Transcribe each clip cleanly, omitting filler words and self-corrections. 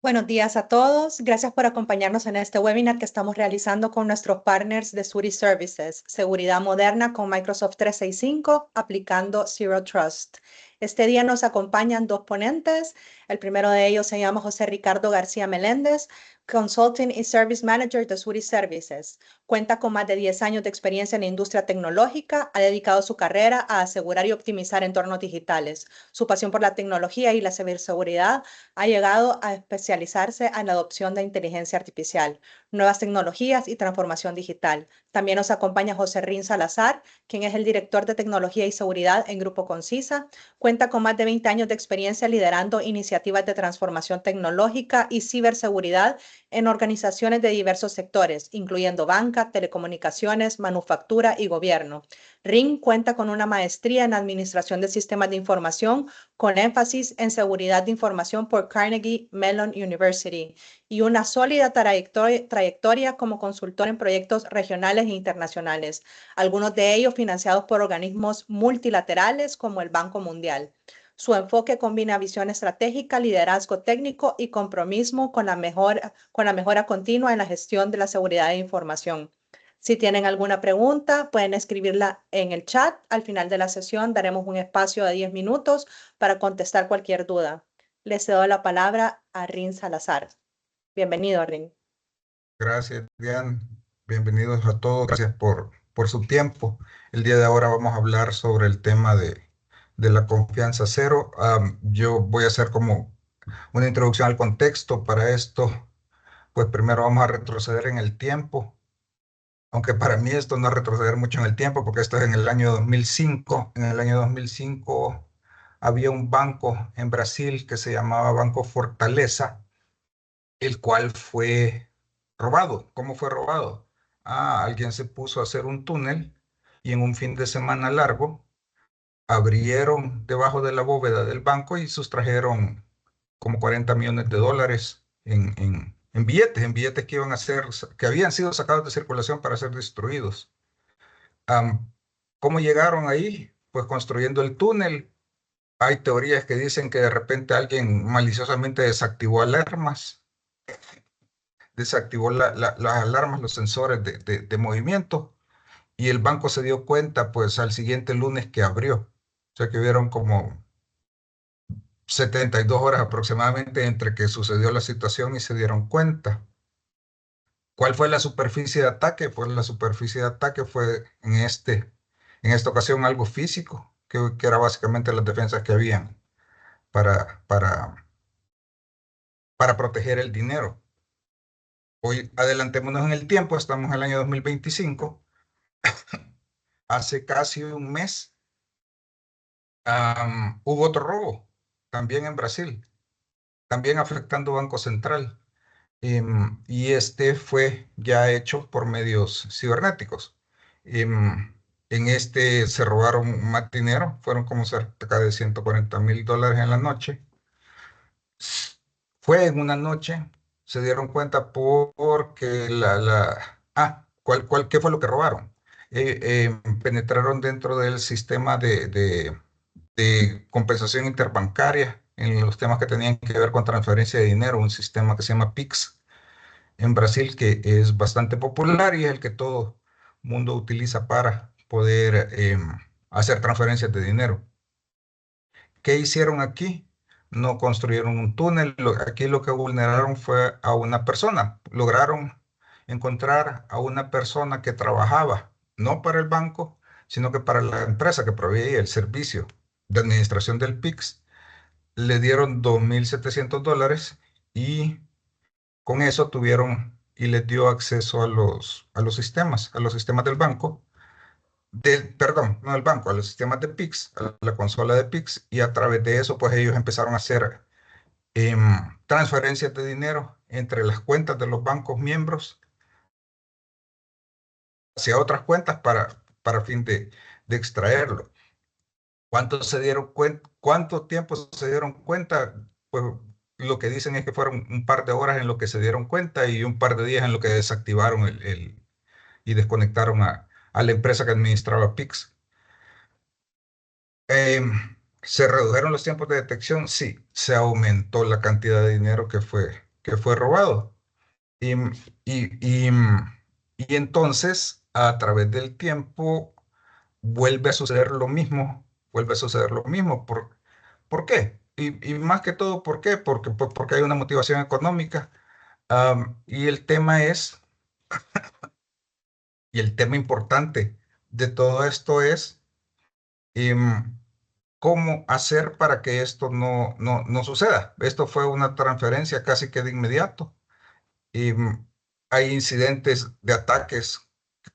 Buenos días a todos. Gracias por acompañarnos en este webinar que estamos realizando con nuestros partners de Suri Services, seguridad moderna con Microsoft 365, aplicando Zero Trust. Este día nos acompañan dos ponentes. El primero de ellos se llama José Ricardo García Meléndez, Consulting y Service Manager de Suri Services. Cuenta con más de 10 años de experiencia en la industria tecnológica. Ha dedicado su carrera a asegurar y optimizar entornos digitales. Su pasión por la tecnología y la ciberseguridad ha llegado a especializarse en la adopción de inteligencia artificial, nuevas tecnologías y transformación digital. También nos acompaña José Rin Salazar, quien es el director de tecnología y seguridad en Grupo Concisa. Cuenta con más de 20 años de experiencia liderando iniciativas de transformación tecnológica y ciberseguridad en organizaciones de diversos sectores, incluyendo banca, telecomunicaciones, manufactura y gobierno. Rin cuenta con una maestría en administración de sistemas de información con énfasis en seguridad de información por Carnegie Mellon University y una sólida trayectoria como consultor en proyectos regionales e internacionales, algunos de ellos financiados por organismos multilaterales como el Banco Mundial. Su enfoque combina visión estratégica, liderazgo técnico y compromiso con la mejora continua en la gestión de la seguridad de información. Si tienen alguna pregunta, pueden escribirla en el chat. Al final de la sesión daremos un espacio de 10 minutos para contestar cualquier duda. Le cedo la palabra a Rin Salazar. Bienvenido, Rin. Gracias, Diane. Bienvenidos a todos. Gracias por su tiempo. El día de ahora vamos a hablar sobre el tema de la confianza cero. Yo voy a hacer como una introducción al contexto para esto. Pues primero vamos a retroceder en el tiempo, aunque para mí esto no es retroceder mucho en el tiempo, porque esto es en el año 2005. En el año 2005 había un banco en Brasil que se llamaba Banco Fortaleza, el cual fue robado. ¿Cómo fue robado? Alguien se puso a hacer un túnel y en un fin de semana largo abrieron debajo de la bóveda del banco y sustrajeron como 40 millones de dólares en billetes que iban a ser, que habían sido sacados de circulación para ser destruidos. ¿Cómo llegaron ahí? Pues construyendo el túnel. Hay teorías que dicen que de repente alguien maliciosamente desactivó las alarmas, los sensores de movimiento, y el banco se dio cuenta pues al siguiente lunes que abrió. O sea que hubieron como 72 horas aproximadamente entre que sucedió la situación y se dieron cuenta. ¿Cuál fue la superficie de ataque? Pues la superficie de ataque fue en esta ocasión algo físico, que era básicamente las defensas que habían para, para, para proteger el dinero. Hoy adelantémonos en el tiempo, estamos en el año 2025. Hace casi un mes hubo otro robo, también en Brasil, también afectando Banco Central. Y este fue ya hecho por medios cibernéticos. En este se robaron más dinero, fueron como cerca de 140.000 dólares en la noche. Fue en una noche, se dieron cuenta porque ¿qué fue lo que robaron? Penetraron dentro del sistema de compensación interbancaria en los temas que tenían que ver con transferencia de dinero, un sistema que se llama Pix en Brasil, que es bastante popular y es el que todo mundo utiliza para poder hacer transferencias de dinero. ¿Qué hicieron aquí? No construyeron un túnel. Aquí lo que vulneraron fue a una persona. Lograron encontrar a una persona que trabajaba no para el banco, sino que para la empresa que proveía el servicio de administración del PIX. Le dieron 2.700 dólares y con eso tuvieron y les dio acceso a los sistemas del banco, perdón, no del banco, a los sistemas de Pix, a la consola de Pix, y a través de eso, pues ellos empezaron a hacer transferencias de dinero entre las cuentas de los bancos miembros hacia otras cuentas para fin de extraerlo. ¿Cuánto tiempo se dieron cuenta? Pues lo que dicen es que fueron un par de horas en lo que se dieron cuenta y un par de días en lo que desactivaron y desconectaron a la empresa que administraba Pix. ¿Se redujeron los tiempos de detección? Sí, se aumentó la cantidad de dinero que fue robado. Y, y, y, y entonces, a través del tiempo, vuelve a suceder lo mismo, vuelve a suceder lo mismo. ¿Por qué? Y más que todo, ¿por qué? Porque hay una motivación económica. Y el tema es, y el tema importante de todo esto es em, cómo hacer para que esto no suceda. Esto fue una transferencia casi que de inmediato. Y hay incidentes de ataques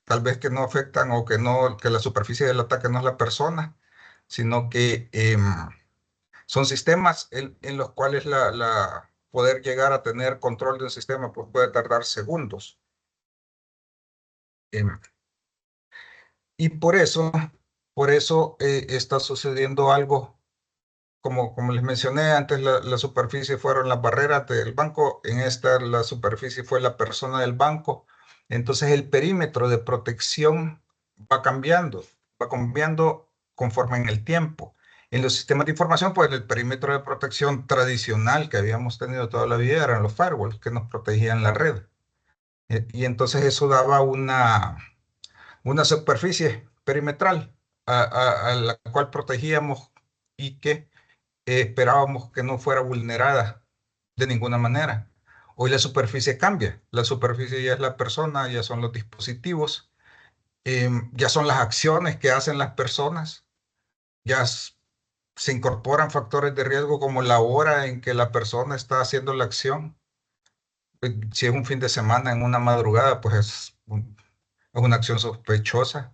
tal vez que no afectan o que no, que la superficie del ataque no es la persona, sino que son sistemas en los cuales poder llegar a tener control de un sistema pues, puede tardar segundos. Em, y por eso está sucediendo algo, como les mencioné antes, la superficie fueron las barreras del banco, en esta la superficie fue la persona del banco. Entonces el perímetro de protección va cambiando conforme en el tiempo. En los sistemas de información, pues el perímetro de protección tradicional que habíamos tenido toda la vida eran los firewalls que nos protegían la red. Y entonces eso daba una superficie perimetral a la cual protegíamos y que esperábamos que no fuera vulnerada de ninguna manera. Hoy la superficie cambia. La superficie ya es la persona, ya son los dispositivos, ya son las acciones que hacen las personas, ya se incorporan factores de riesgo como la hora en que la persona está haciendo la acción. Si es un fin de semana, en una madrugada, pues es una acción sospechosa.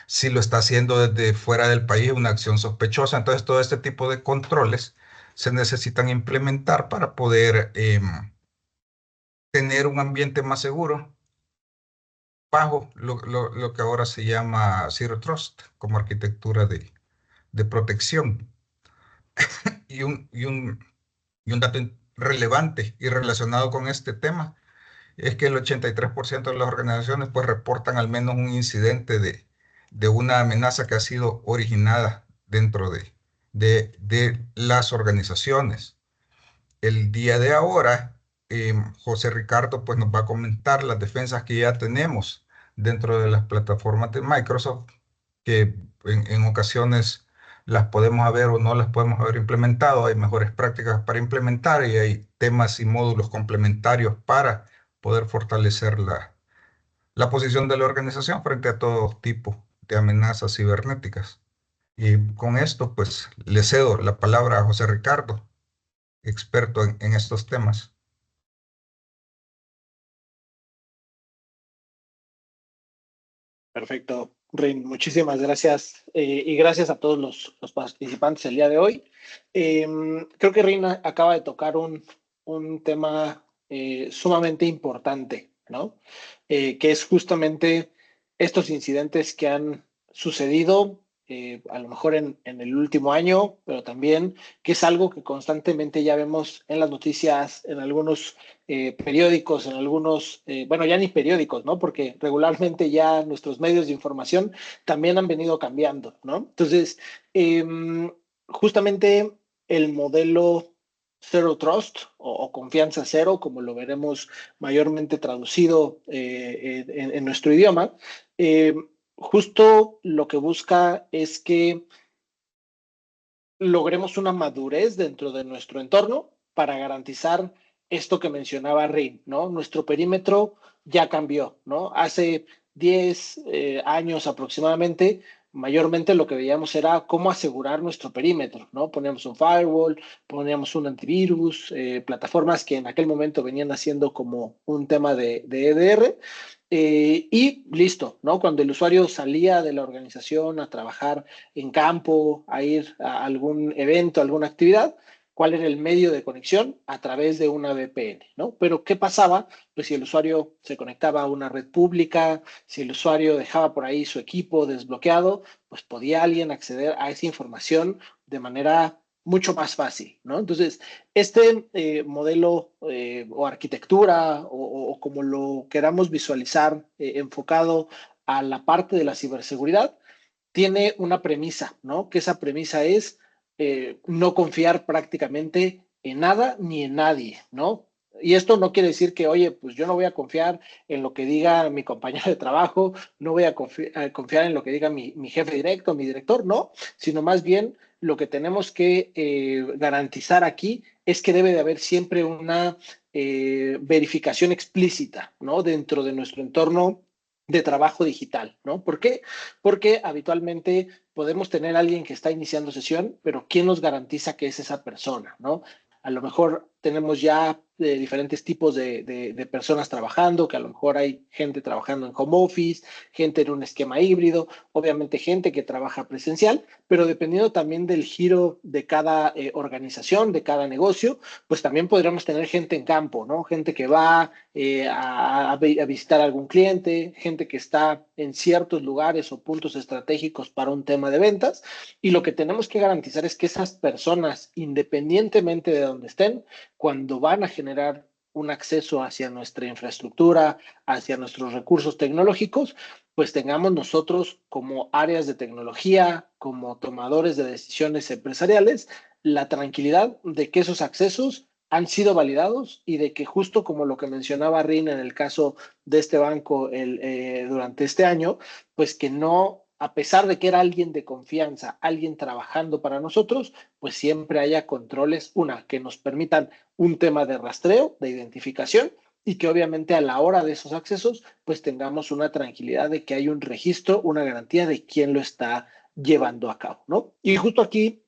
Si lo está haciendo desde fuera del país, es una acción sospechosa. Entonces, todo este tipo de controles se necesitan implementar para poder tener un ambiente más seguro bajo lo que ahora se llama Zero Trust como arquitectura de protección. Y y un dato relevante y relacionado con este tema es que el 83% de las organizaciones pues reportan al menos un incidente de una amenaza que ha sido originada dentro de las organizaciones. El día de ahora, José Ricardo pues nos va a comentar las defensas que ya tenemos dentro de las plataformas de Microsoft, que en ocasiones las podemos haber o no las podemos haber implementado. Hay mejores prácticas para implementar y hay temas y módulos complementarios para poder fortalecer la posición de la organización frente a todo tipo de amenazas cibernéticas. Y con esto, pues, le cedo la palabra a José Ricardo, experto en estos temas. Perfecto, Rin, muchísimas gracias y gracias a todos los participantes el día de hoy. Creo que Rin acaba de tocar un tema sumamente importante, ¿no? Que es justamente estos incidentes que han sucedido a lo mejor en el último año, pero también que es algo que constantemente ya vemos en las noticias, en algunos periódicos, en algunos, bueno, ya ni periódicos, ¿no? Porque regularmente ya nuestros medios de información también han venido cambiando, ¿no? Entonces, justamente el modelo Zero Trust o confianza cero, como lo veremos mayormente traducido en nuestro idioma, justo lo que busca es que logremos una madurez dentro de nuestro entorno para garantizar esto que mencionaba Rin, ¿no? Nuestro perímetro ya cambió, ¿no? Hace 10 años aproximadamente, mayormente lo que veíamos era cómo asegurar nuestro perímetro, ¿no? Poníamos un firewall, poníamos un antivirus, plataformas que en aquel momento venían haciendo como un tema de EDR, y listo, ¿no? Cuando el usuario salía de la organización a trabajar en campo, a ir a algún evento, alguna actividad, ¿cuál era el medio de conexión? A través de una VPN, ¿no? Pero ¿qué pasaba? Pues si el usuario se conectaba a una red pública, si el usuario dejaba por ahí su equipo desbloqueado, pues podía alguien acceder a esa información de manera mucho más fácil, ¿no? Entonces, este modelo o arquitectura o como lo queramos visualizar enfocado a la parte de la ciberseguridad, tiene una premisa, ¿no? Que esa premisa es no confiar prácticamente en nada ni en nadie, ¿no? Y esto no quiere decir que, oye, pues yo no voy a confiar en lo que diga mi compañero de trabajo, no voy a confiar en lo que diga mi jefe directo, mi director, no, sino más bien lo que tenemos que garantizar aquí es que debe de haber siempre una verificación explícita, ¿no? Dentro de nuestro entorno de trabajo digital, ¿no? ¿Por qué? Porque habitualmente podemos tener a alguien que está iniciando sesión, pero ¿quién nos garantiza que es esa persona, ¿no? A lo mejor tenemos ya diferentes tipos de personas trabajando, que a lo mejor hay gente trabajando en home office, gente en un esquema híbrido, obviamente gente que trabaja presencial, pero dependiendo también del giro de cada organización, de cada negocio, pues también podríamos tener gente en campo, ¿no? Gente que va a visitar a algún cliente, gente que está en ciertos lugares o puntos estratégicos para un tema de ventas, y lo que tenemos que garantizar es que esas personas, independientemente de donde estén, cuando van a generar un acceso hacia nuestra infraestructura, hacia nuestros recursos tecnológicos, pues tengamos nosotros como áreas de tecnología, como tomadores de decisiones empresariales, la tranquilidad de que esos accesos han sido validados y de que justo como lo que mencionaba Rin en el caso de este banco durante este año, pues que no, a pesar de que era alguien de confianza, alguien trabajando para nosotros, pues siempre haya controles, que nos permitan un tema de rastreo, de identificación, y que obviamente a la hora de esos accesos, pues tengamos una tranquilidad de que hay un registro, una garantía de quién lo está llevando a cabo, ¿no? Y justo aquí,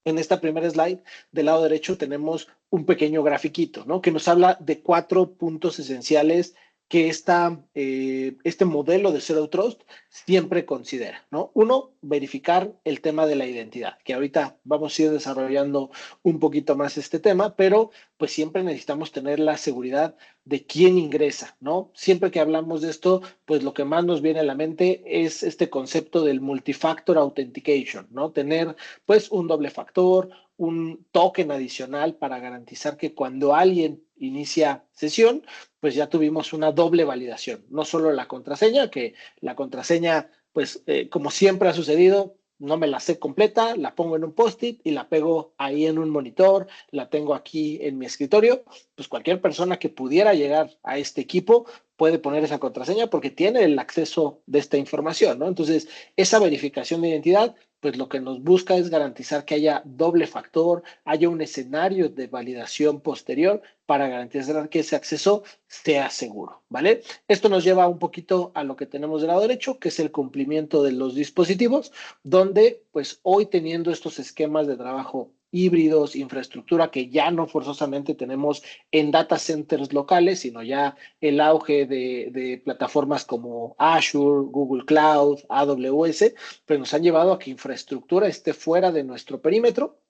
en esta primera slide, del lado derecho tenemos un pequeño grafiquito, ¿no? Que nos habla de 4 puntos esenciales que este modelo de Zero Trust siempre considera, ¿no? Uno, verificar el tema de la identidad, que ahorita vamos a ir desarrollando un poquito más este tema, pero pues siempre necesitamos tener la seguridad de quién ingresa, ¿no? Siempre que hablamos de esto, pues lo que más nos viene a la mente es este concepto del multifactor authentication, ¿no? Tener pues un doble factor, un token adicional para garantizar que cuando alguien inicia sesión, pues ya tuvimos una doble validación, no solo la contraseña, que la contraseña, pues como siempre ha sucedido, no me la sé completa, la pongo en un post-it y la pego ahí en un monitor, la tengo aquí en mi escritorio, pues cualquier persona que pudiera llegar a este equipo puede poner esa contraseña porque tiene el acceso de esta información, ¿no? Entonces, esa verificación de identidad, pues lo que nos busca es garantizar que haya doble factor, haya un escenario de validación posterior para garantizar que ese acceso sea seguro, ¿vale? Esto nos lleva un poquito a lo que tenemos del lado derecho, que es el cumplimiento de los dispositivos, donde pues hoy teniendo estos esquemas de trabajo híbridos, infraestructura que ya no forzosamente tenemos en data centers locales, sino ya el auge de plataformas como Azure, Google Cloud, AWS, pues nos han llevado a que infraestructura esté fuera de nuestro perímetro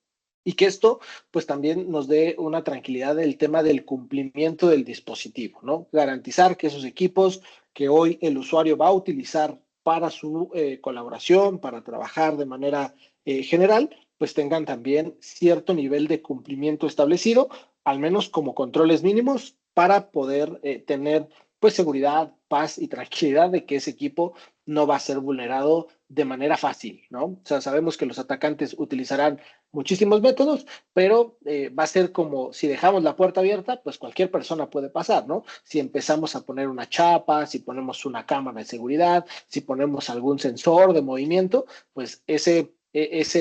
y que esto pues también nos dé una tranquilidad del tema del cumplimiento del dispositivo, ¿no? Garantizar que esos equipos que hoy el usuario va a utilizar para su colaboración, para trabajar de manera general, pues tengan también cierto nivel de cumplimiento establecido, al menos como controles mínimos para poder tener pues seguridad, paz y tranquilidad de que ese equipo no va a ser vulnerado de manera fácil, ¿no? O sea, sabemos que los atacantes utilizarán muchísimos métodos, pero va a ser como si dejamos la puerta abierta, pues cualquier persona puede pasar, ¿no? Si empezamos a poner una chapa, si ponemos una cámara de seguridad, si ponemos algún sensor de movimiento, pues ese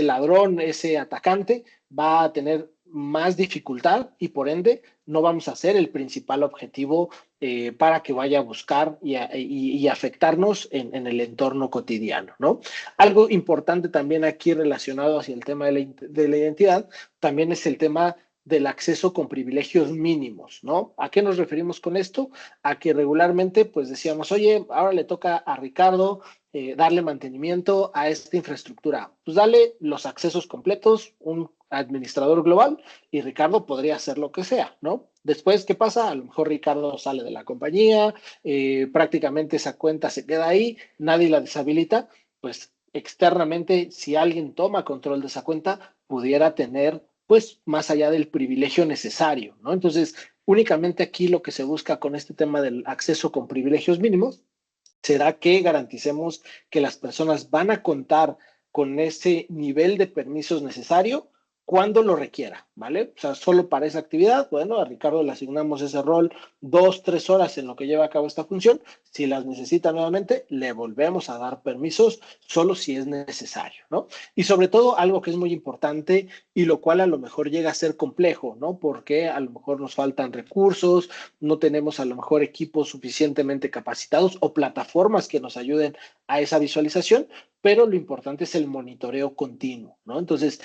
ladrón, ese atacante va a tener más dificultad y por ende no vamos a ser el principal objetivo para que vaya a buscar y afectarnos en el entorno cotidiano, ¿no? Algo importante también aquí relacionado hacia el tema de la identidad, también es el tema del acceso con privilegios mínimos, ¿no? ¿A qué nos referimos con esto? A que regularmente, pues decíamos, oye, ahora le toca a Ricardo darle mantenimiento a esta infraestructura. Pues dale los accesos completos, un administrador global, y Ricardo podría hacer lo que sea, ¿no? Después, ¿qué pasa? A lo mejor Ricardo sale de la compañía, prácticamente esa cuenta se queda ahí, nadie la deshabilita, pues externamente, si alguien toma control de esa cuenta, pudiera tener, pues, más allá del privilegio necesario, ¿no? Entonces, únicamente aquí lo que se busca con este tema del acceso con privilegios mínimos será que garanticemos que las personas van a contar con ese nivel de permisos necesario cuando lo requiera, ¿vale? O sea, solo para esa actividad, bueno, a Ricardo le asignamos ese rol 2, 3 horas en lo que lleva a cabo esta función. Si las necesita nuevamente, le volvemos a dar permisos solo si es necesario, ¿no? Y sobre todo, algo que es muy importante y lo cual a lo mejor llega a ser complejo, ¿no? Porque a lo mejor nos faltan recursos, no tenemos a lo mejor equipos suficientemente capacitados o plataformas que nos ayuden a esa visualización, pero lo importante es el monitoreo continuo, ¿no? Entonces,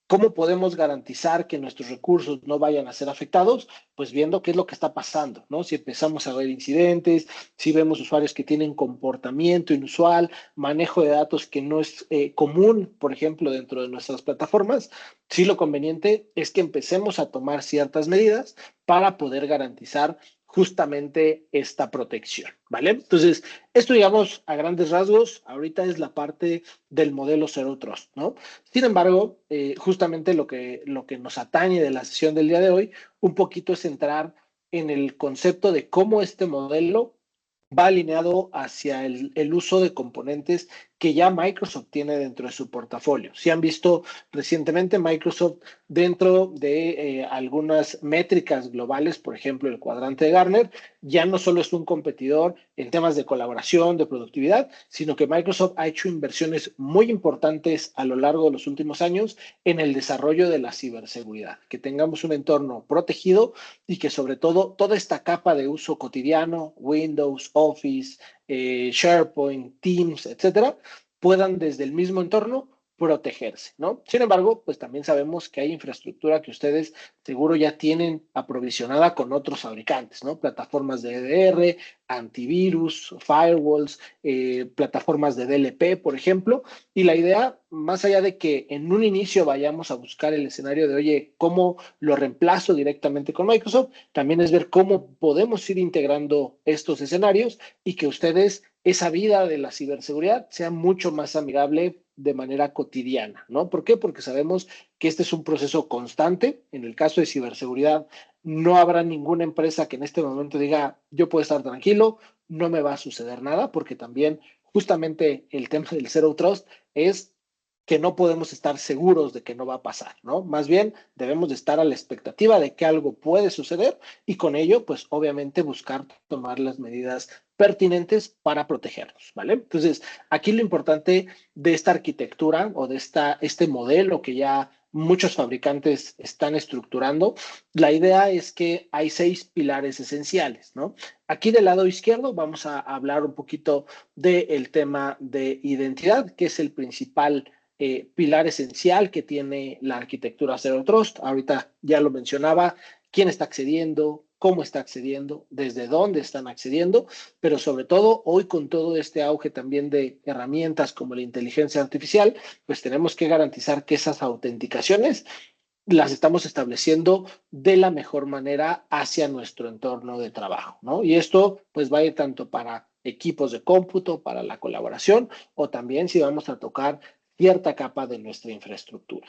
¿cómo podemos garantizar que nuestros recursos no vayan a ser afectados? Pues viendo qué es lo que está pasando, ¿no? Si empezamos a ver incidentes, si vemos usuarios que tienen comportamiento inusual, manejo de datos que no es común, por ejemplo, dentro de nuestras plataformas, sí lo conveniente es que empecemos a tomar ciertas medidas para poder garantizar justamente esta protección, ¿vale? Entonces, esto, digamos, a grandes rasgos, ahorita es la parte del modelo Zero Trust, ¿no? Sin embargo, justamente lo que nos atañe de la sesión del día de hoy, un poquito es entrar en el concepto de cómo este modelo va alineado hacia el uso de componentes que ya Microsoft tiene dentro de su portafolio. Si han visto recientemente, Microsoft dentro de algunas métricas globales, por ejemplo, el cuadrante de Gartner, ya no solo es un competidor en temas de colaboración, de productividad, sino que Microsoft ha hecho inversiones muy importantes a lo largo de los últimos años en el desarrollo de la ciberseguridad, que tengamos un entorno protegido y que sobre todo toda esta capa de uso cotidiano, Windows, Office, SharePoint, Teams, etcétera, puedan desde el mismo entorno protegerse, ¿no? Sin embargo, pues también sabemos que hay infraestructura que ustedes seguro ya tienen aprovisionada con otros fabricantes, ¿no? Plataformas de EDR, antivirus, firewalls, plataformas de DLP, por ejemplo. Y la idea, más allá de que en un inicio vayamos a buscar el escenario de, oye, ¿cómo lo reemplazo directamente con Microsoft? También es ver cómo podemos ir integrando estos escenarios y que ustedes, esa vida de la ciberseguridad, sea mucho más amigable de manera cotidiana, ¿no? ¿Por qué? Porque sabemos que este es un proceso constante. En el caso de ciberseguridad, no habrá ninguna empresa que en este momento diga, yo puedo estar tranquilo, no me va a suceder nada, porque también justamente el tema del Zero Trust es que no podemos estar seguros de que no va a pasar, ¿no? Más bien debemos de estar a la expectativa de que algo puede suceder y con ello, pues obviamente buscar tomar las medidas pertinentes para protegernos, ¿vale? Entonces, aquí lo importante de esta arquitectura o de este modelo que ya muchos fabricantes están estructurando, la idea es que hay 6 pilares esenciales, ¿no? Aquí del lado izquierdo vamos a hablar un poquito del tema de identidad, que es el principal pilar esencial que tiene la arquitectura Zero Trust. Ahorita ya lo mencionaba, quién está accediendo, cómo está accediendo, desde dónde están accediendo, pero sobre todo hoy con todo este auge también de herramientas como la inteligencia artificial, pues tenemos que garantizar que esas autenticaciones las estamos estableciendo de la mejor manera hacia nuestro entorno de trabajo, ¿no? Y esto pues va a ir tanto para equipos de cómputo, para la colaboración, o también si vamos a tocar cierta capa de nuestra infraestructura.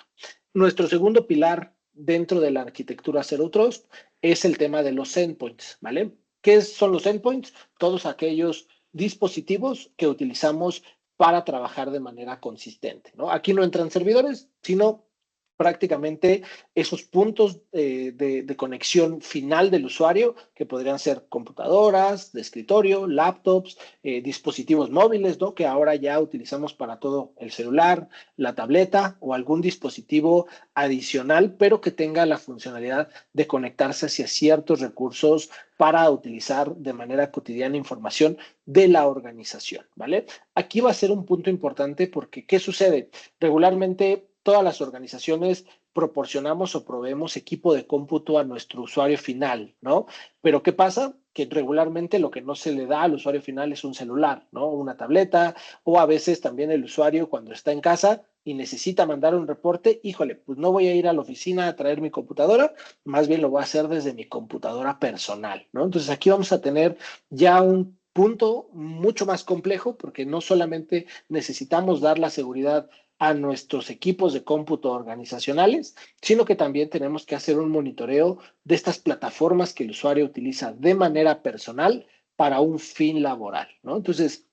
Nuestro segundo pilar dentro de la arquitectura Zero Trust es el tema de los endpoints, ¿vale? ¿Qué son los endpoints? Todos aquellos dispositivos que utilizamos para trabajar de manera consistente, ¿no? Aquí no entran servidores, sino prácticamente esos puntos de conexión final del usuario, que podrían ser computadoras de escritorio, laptops, dispositivos móviles, ¿no? Que ahora ya utilizamos para todo el celular, la tableta o algún dispositivo adicional, pero que tenga la funcionalidad de conectarse hacia ciertos recursos para utilizar de manera cotidiana información de la organización, ¿vale? Aquí va a ser un punto importante porque, ¿qué sucede? Regularmente todas las organizaciones proporcionamos o proveemos equipo de cómputo a nuestro usuario final, ¿no? Pero ¿qué pasa? Que regularmente lo que no se le da al usuario final es un celular, ¿no? Una tableta, o a veces también el usuario cuando está en casa y necesita mandar un reporte, híjole, pues no voy a ir a la oficina a traer mi computadora, más bien lo voy a hacer desde mi computadora personal, ¿no? Entonces aquí vamos a tener ya un punto mucho más complejo porque no solamente necesitamos dar la seguridad a nuestros equipos de cómputo organizacionales, sino que también tenemos que hacer un monitoreo de estas plataformas que el usuario utiliza de manera personal para un fin laboral, ¿no? Entonces,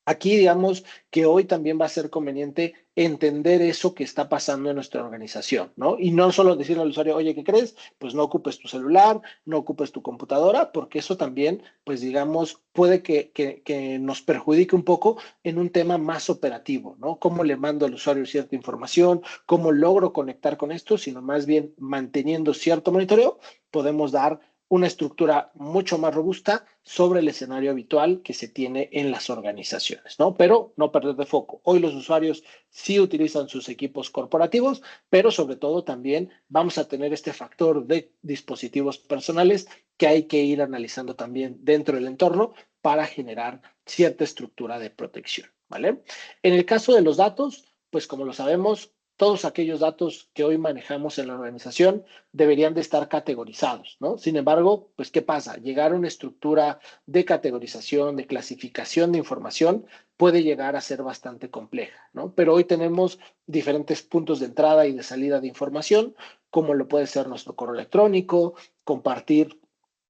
Aquí, digamos que hoy también va a ser conveniente entender eso que está pasando en nuestra organización, ¿no? Y no solo decirle al usuario, oye, ¿qué crees? Pues no ocupes tu celular, no ocupes tu computadora, porque eso también, pues digamos, puede que nos perjudique un poco en un tema más operativo, ¿no? ¿Cómo le mando al usuario cierta información? ¿Cómo logro conectar con esto? Sino más bien manteniendo cierto monitoreo, podemos dar una estructura mucho más robusta sobre el escenario habitual que se tiene en las organizaciones, ¿no? Pero no perder de foco. Hoy los usuarios sí utilizan sus equipos corporativos, pero sobre todo también vamos a tener este factor de dispositivos personales que hay que ir analizando también dentro del entorno para generar cierta estructura de protección, ¿vale? En el caso de los datos, pues como lo sabemos, todos aquellos datos que hoy manejamos en la organización deberían de estar categorizados, ¿no? Sin embargo, pues ¿qué pasa? Llegar a una estructura de categorización, de clasificación de información puede llegar a ser bastante compleja, ¿no? Pero hoy tenemos diferentes puntos de entrada y de salida de información, como lo puede ser nuestro correo electrónico, compartir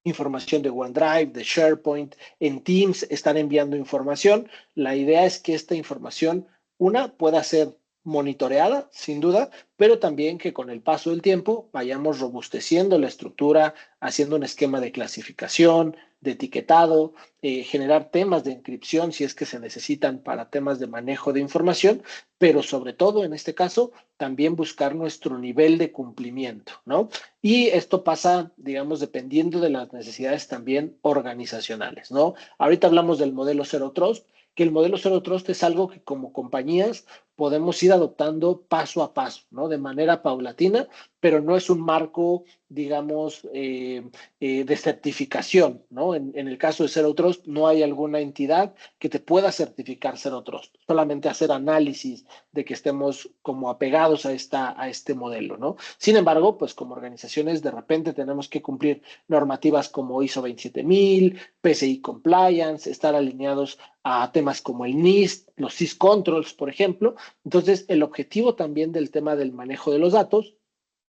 información de OneDrive, de SharePoint, en Teams están enviando información. La idea es que esta información, una, pueda ser monitoreada, sin duda, pero también que con el paso del tiempo vayamos robusteciendo la estructura, haciendo un esquema de clasificación, de etiquetado, generar temas de encripción si es que se necesitan para temas de manejo de información, pero sobre todo en este caso también buscar nuestro nivel de cumplimiento, ¿no? Y esto pasa, digamos, dependiendo de las necesidades también organizacionales, ¿no? Ahorita hablamos del modelo Zero Trust, que el modelo Zero Trust es algo que como compañías podemos ir adoptando paso a paso, ¿no? De manera paulatina, pero no es un marco, digamos, de certificación, ¿no? En el caso de Zero Trust no hay alguna entidad que te pueda certificar Zero Trust, solamente hacer análisis de que estemos como apegados a este modelo, ¿no? Sin embargo, pues como organizaciones de repente tenemos que cumplir normativas como ISO 27000, PCI Compliance, estar alineados a temas como el NIST, los SIS Controls, por ejemplo. Entonces, el objetivo también del tema del manejo de los datos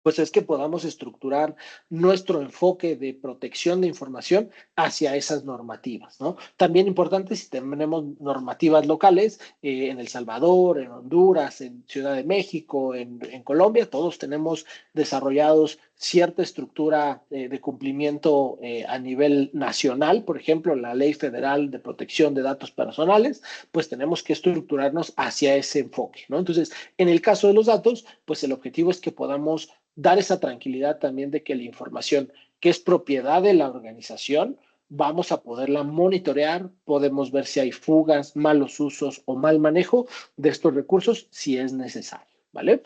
pues es que podamos estructurar nuestro enfoque de protección de información hacia esas normativas, ¿no? También importante si tenemos normativas locales en El Salvador, en Honduras, en Ciudad de México, en Colombia, todos tenemos desarrollados cierta estructura de cumplimiento a nivel nacional, por ejemplo, la Ley Federal de Protección de Datos Personales, pues tenemos que estructurarnos hacia ese enfoque, ¿no? Entonces, en el caso de los datos, pues el objetivo es que podamos dar esa tranquilidad también de que la información que es propiedad de la organización, vamos a poderla monitorear, podemos ver si hay fugas, malos usos o mal manejo de estos recursos si es necesario, ¿vale?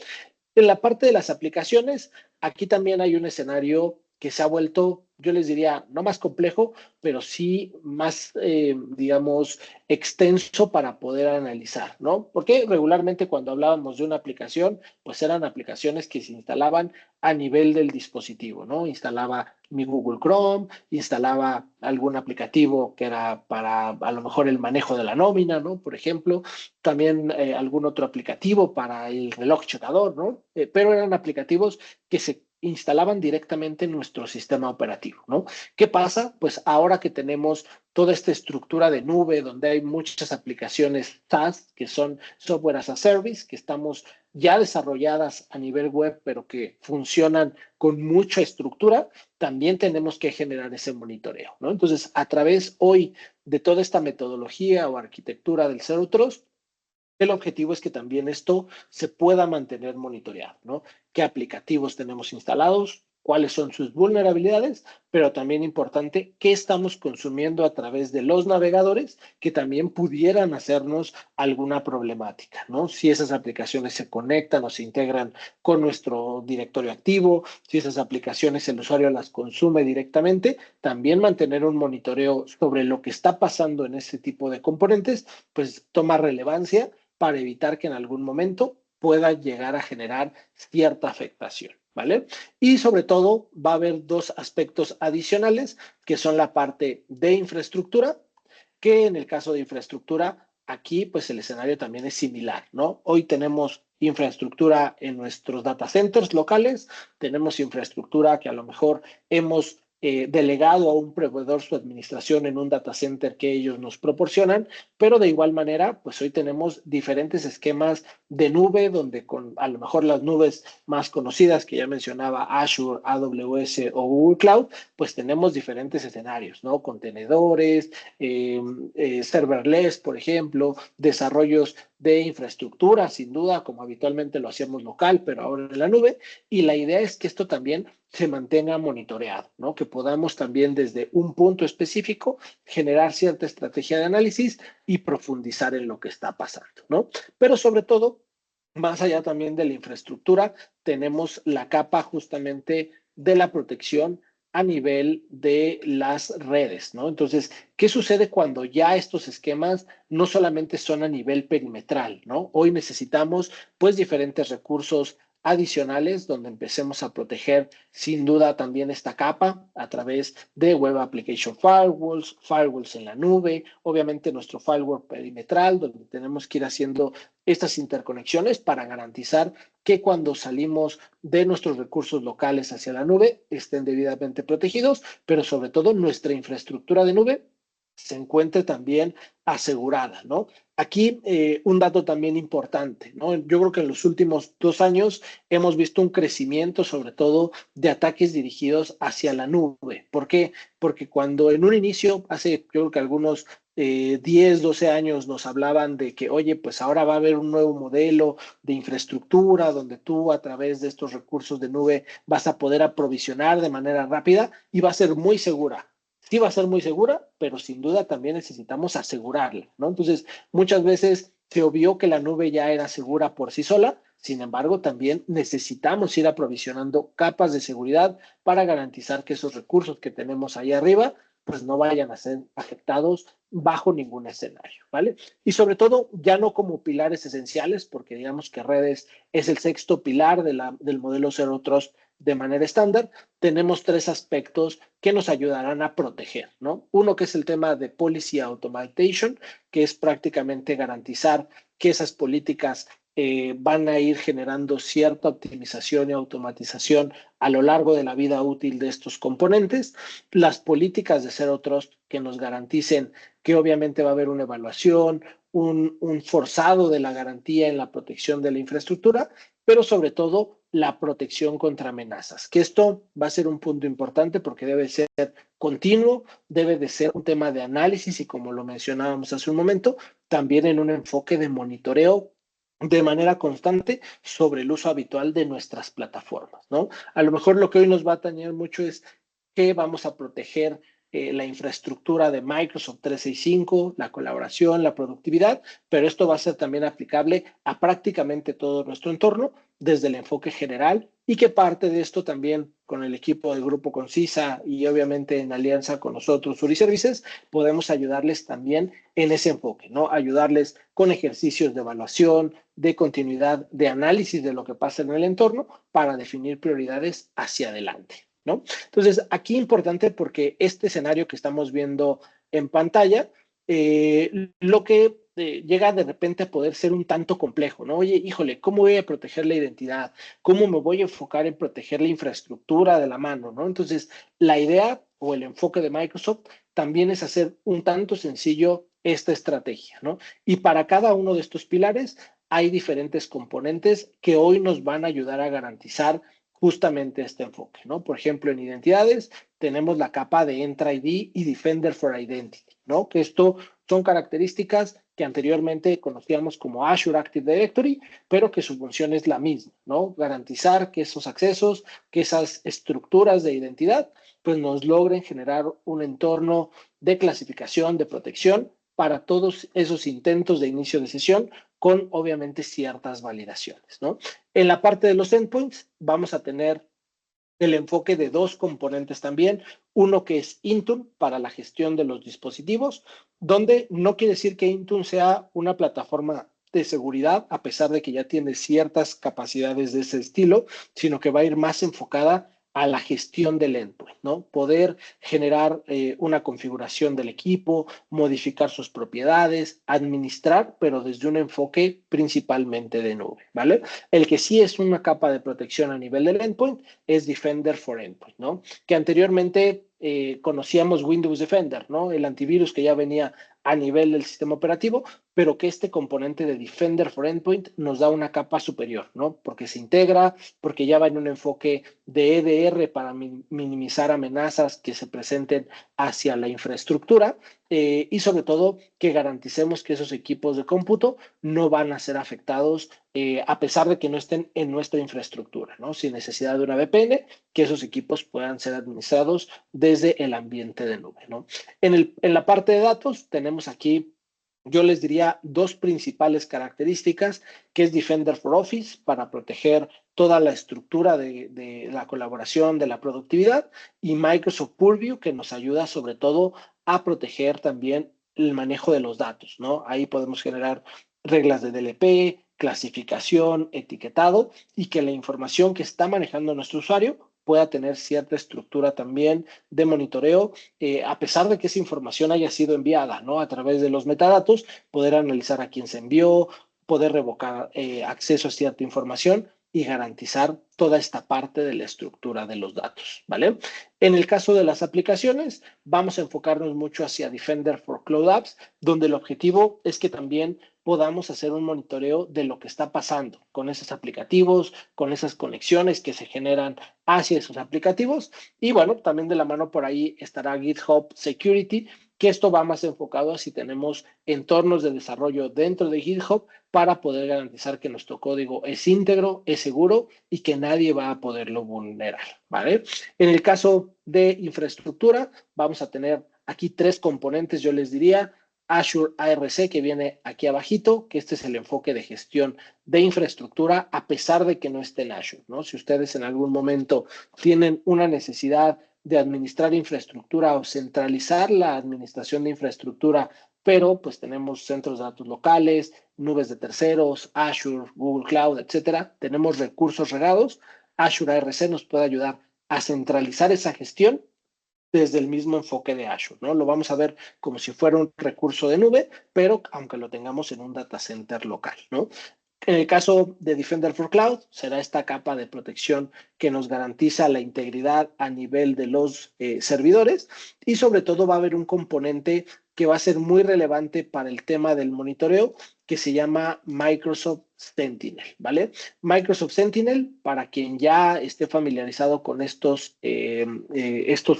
En la parte de las aplicaciones, aquí también hay un escenario que se ha vuelto, yo les diría, no más complejo, pero sí más, digamos, extenso para poder analizar, ¿no? Porque regularmente cuando hablábamos de una aplicación, pues eran aplicaciones que se instalaban a nivel del dispositivo, ¿no? Instalaba mi Google Chrome, instalaba algún aplicativo que era para a lo mejor el manejo de la nómina, ¿no? Por ejemplo, también algún otro aplicativo para el reloj checador, ¿no? Pero eran aplicativos que se instalaban directamente en nuestro sistema operativo, ¿no? ¿Qué pasa? Pues ahora que tenemos toda esta estructura de nube donde hay muchas aplicaciones SaaS, que son software as a service, que estamos ya desarrolladas a nivel web, pero que funcionan con mucha estructura, también tenemos que generar ese monitoreo, ¿no? Entonces, a través hoy de toda esta metodología o arquitectura del Zero Trust, el objetivo es que también esto se pueda mantener monitoreado, ¿no? ¿Qué aplicativos tenemos instalados? ¿Cuáles son sus vulnerabilidades? Pero también importante, ¿qué estamos consumiendo a través de los navegadores que también pudieran hacernos alguna problemática, ¿no? Si esas aplicaciones se conectan o se integran con nuestro directorio activo, si esas aplicaciones el usuario las consume directamente, también mantener un monitoreo sobre lo que está pasando en este tipo de componentes, pues toma relevancia para evitar que en algún momento pueda llegar a generar cierta afectación, ¿vale? Y sobre todo va a haber dos aspectos adicionales que son la parte de infraestructura, que en el caso de infraestructura, aquí pues el escenario también es similar, ¿no? Hoy tenemos infraestructura en nuestros data centers locales, tenemos infraestructura que a lo mejor hemos delegado a un proveedor su administración en un data center que ellos nos proporcionan, pero de igual manera, pues hoy tenemos diferentes esquemas de nube, donde con a lo mejor las nubes más conocidas que ya mencionaba, Azure, AWS o Google Cloud, pues tenemos diferentes escenarios, ¿no? Contenedores, serverless, por ejemplo, desarrollos de infraestructura, sin duda, como habitualmente lo hacíamos local, pero ahora en la nube, y la idea es que esto también se mantenga monitoreado, ¿no? Que podamos también desde un punto específico generar cierta estrategia de análisis y profundizar en lo que está pasando, ¿no? Pero sobre todo, más allá también de la infraestructura, tenemos la capa justamente de la protección a nivel de las redes, ¿no? Entonces, ¿qué sucede cuando ya estos esquemas no solamente son a nivel perimetral, ¿no? Hoy necesitamos pues diferentes recursos adicionales donde empecemos a proteger sin duda también esta capa a través de Web Application Firewalls, firewalls en la nube, obviamente nuestro firewall perimetral donde tenemos que ir haciendo estas interconexiones para garantizar que cuando salimos de nuestros recursos locales hacia la nube estén debidamente protegidos, pero sobre todo nuestra infraestructura de nube se encuentre también asegurada, ¿no? Aquí un dato también importante, ¿no? Yo creo que en los últimos 2 años hemos visto un crecimiento, sobre todo, de ataques dirigidos hacia la nube. ¿Por qué? Porque cuando en un inicio, hace yo creo que algunos 10, 12 años nos hablaban de que, oye, pues ahora va a haber un nuevo modelo de infraestructura donde tú a través de estos recursos de nube vas a poder aprovisionar de manera rápida y va a ser muy segura. Sí va a ser muy segura, pero sin duda también necesitamos asegurarla, ¿no? Entonces, muchas veces se obvió que la nube ya era segura por sí sola, sin embargo, también necesitamos ir aprovisionando capas de seguridad para garantizar que esos recursos que tenemos ahí arriba, pues no vayan a ser afectados bajo ningún escenario, ¿vale? Y sobre todo, ya no como pilares esenciales, porque digamos que redes es el sexto pilar del modelo Zero Trust de manera estándar, tenemos 3 aspectos que nos ayudarán a proteger, ¿no? Uno que es el tema de Policy Automation, que es prácticamente garantizar que esas políticas van a ir generando cierta optimización y automatización a lo largo de la vida útil de estos componentes. Las políticas de Zero Trust que nos garanticen que obviamente va a haber una evaluación, un forzado de la garantía en la protección de la infraestructura, pero sobre todo la protección contra amenazas, que esto va a ser un punto importante porque debe ser continuo, debe de ser un tema de análisis y como lo mencionábamos hace un momento, también en un enfoque de monitoreo de manera constante sobre el uso habitual de nuestras plataformas, ¿no? A lo mejor lo que hoy nos va a atañer mucho es que vamos a proteger la infraestructura de Microsoft 365, la colaboración, la productividad, pero esto va a ser también aplicable a prácticamente todo nuestro entorno desde el enfoque general y que parte de esto también con el equipo del Grupo Concisa y obviamente en alianza con nosotros, Suri Services, podemos ayudarles también en ese enfoque, ¿no? Ayudarles con ejercicios de evaluación, de continuidad, de análisis de lo que pasa en el entorno para definir prioridades hacia adelante, ¿no? Entonces, aquí importante porque este escenario que estamos viendo en pantalla, lo que llega de repente a poder ser un tanto complejo, ¿no? Oye, híjole, ¿cómo voy a proteger la identidad? ¿Cómo me voy a enfocar en proteger la infraestructura de la mano, ¿no? Entonces, la idea o el enfoque de Microsoft también es hacer un tanto sencillo esta estrategia, ¿no? Y para cada uno de estos pilares hay diferentes componentes que hoy nos van a ayudar a garantizar justamente este enfoque, ¿no? Por ejemplo, en identidades tenemos la capa de Entra ID y Defender for Identity, ¿no? Que esto son características que anteriormente conocíamos como Azure Active Directory, pero que su función es la misma, ¿no? Garantizar que esos accesos, que esas estructuras de identidad, pues nos logren generar un entorno de clasificación, de protección para todos esos intentos de inicio de sesión con obviamente ciertas validaciones, ¿no? En la parte de los endpoints vamos a tener el enfoque de 2 componentes también, uno que es Intune para la gestión de los dispositivos, donde no quiere decir que Intune sea una plataforma de seguridad, a pesar de que ya tiene ciertas capacidades de ese estilo, sino que va a ir más enfocada a la gestión del endpoint, ¿no? Poder generar una configuración del equipo, modificar sus propiedades, administrar, pero desde un enfoque principalmente de nube, ¿vale? El que sí es una capa de protección a nivel del endpoint es Defender for Endpoint, ¿no? Que anteriormente conocíamos Windows Defender, ¿no? El antivirus que ya venía a nivel del sistema operativo, pero que este componente de Defender for Endpoint nos da una capa superior, ¿no? Porque se integra, porque ya va en un enfoque de EDR para minimizar amenazas que se presenten hacia la infraestructura y sobre todo que garanticemos que esos equipos de cómputo no van a ser afectados a pesar de que no estén en nuestra infraestructura, ¿no? Sin necesidad de una VPN, que esos equipos puedan ser administrados desde el ambiente de nube, ¿no? En la parte de datos tenemos aquí, yo les diría, dos principales características, que es Defender for Office para proteger toda la estructura de la colaboración, de la productividad, y Microsoft Purview, que nos ayuda sobre todo a proteger también el manejo de los datos, ¿no? Ahí podemos generar reglas de DLP, clasificación, etiquetado, y que la información que está manejando nuestro usuario pueda tener cierta estructura también de monitoreo, a pesar de que esa información haya sido enviada, ¿no? A través de los metadatos, poder analizar a quién se envió, poder revocar acceso a cierta información y garantizar toda esta parte de la estructura de los datos, ¿vale? En el caso de las aplicaciones, vamos a enfocarnos mucho hacia Defender for Cloud Apps, donde el objetivo es que también podamos hacer un monitoreo de lo que está pasando con esos aplicativos, con esas conexiones que se generan hacia esos aplicativos. Y bueno, también de la mano por ahí estará GitHub Security, que esto va más enfocado a si tenemos entornos de desarrollo dentro de GitHub para poder garantizar que nuestro código es íntegro, es seguro y que nadie va a poderlo vulnerar, ¿vale? En el caso de infraestructura, vamos a tener aquí tres componentes, yo les diría. Azure ARC, que viene aquí abajito, que este es el enfoque de gestión de infraestructura, a pesar de que no esté en Azure, ¿no? Si ustedes en algún momento tienen una necesidad de administrar infraestructura o centralizar la administración de infraestructura, pero pues tenemos centros de datos locales, nubes de terceros, Azure, Google Cloud, etcétera, tenemos recursos regados, Azure ARC nos puede ayudar a centralizar esa gestión desde el mismo enfoque de Azure, ¿no? Lo vamos a ver como si fuera un recurso de nube, pero aunque lo tengamos en un data center local, ¿no? En el caso de Defender for Cloud, será esta capa de protección que nos garantiza la integridad a nivel de los servidores y sobre todo va a haber un componente que va a ser muy relevante para el tema del monitoreo que se llama Microsoft Sentinel, ¿vale? Microsoft Sentinel, para quien ya esté familiarizado con estos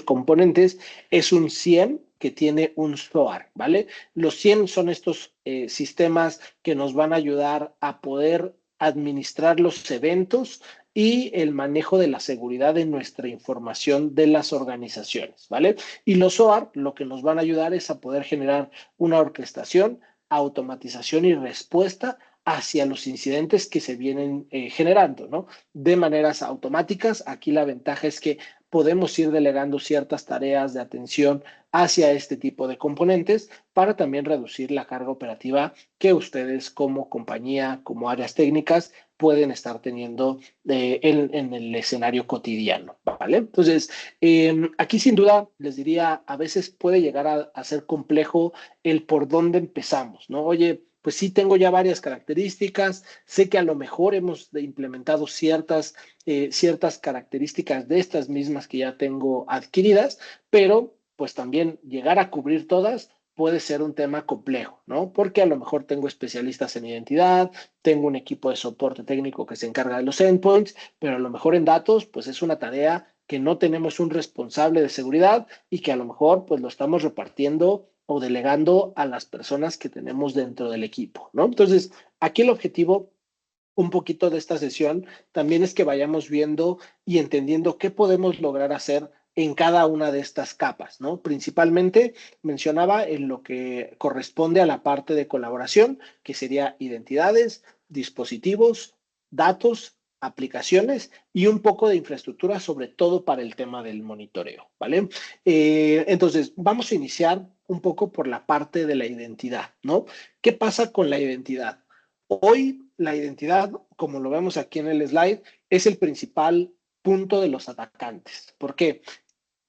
componentes, es un SIEM que tiene un SOAR, ¿vale? Los SIEM son estos sistemas que nos van a ayudar a poder administrar los eventos y el manejo de la seguridad de nuestra información de las organizaciones, ¿vale? Y los SOAR lo que nos van a ayudar es a poder generar una orquestación, automatización y respuesta hacia los incidentes que se vienen generando, ¿no? De maneras automáticas. Aquí la ventaja es que podemos ir delegando ciertas tareas de atención hacia este tipo de componentes para también reducir la carga operativa que ustedes como compañía, como áreas técnicas, pueden estar teniendo en el escenario cotidiano, ¿vale? Entonces, aquí sin duda les diría, a veces puede llegar a ser complejo el por dónde empezamos, ¿no? Oye, pues sí tengo ya varias características, sé que a lo mejor hemos implementado ciertas características de estas mismas que ya tengo adquiridas, pero pues también llegar a cubrir todas puede ser un tema complejo, ¿no? Porque a lo mejor tengo especialistas en identidad, tengo un equipo de soporte técnico que se encarga de los endpoints, pero a lo mejor en datos, pues es una tarea que no tenemos un responsable de seguridad y que a lo mejor pues lo estamos repartiendo o delegando a las personas que tenemos dentro del equipo, ¿no? Entonces, aquí el objetivo un poquito de esta sesión también es que vayamos viendo y entendiendo qué podemos lograr hacer en cada una de estas capas, ¿no? Principalmente mencionaba en lo que corresponde a la parte de colaboración, que sería identidades, dispositivos, datos, aplicaciones y un poco de infraestructura, sobre todo para el tema del monitoreo, ¿vale? Entonces, vamos a iniciar un poco por la parte de la identidad, ¿no? ¿Qué pasa con la identidad? Hoy la identidad, como lo vemos aquí en el slide, es el principal punto de los atacantes. ¿Por qué?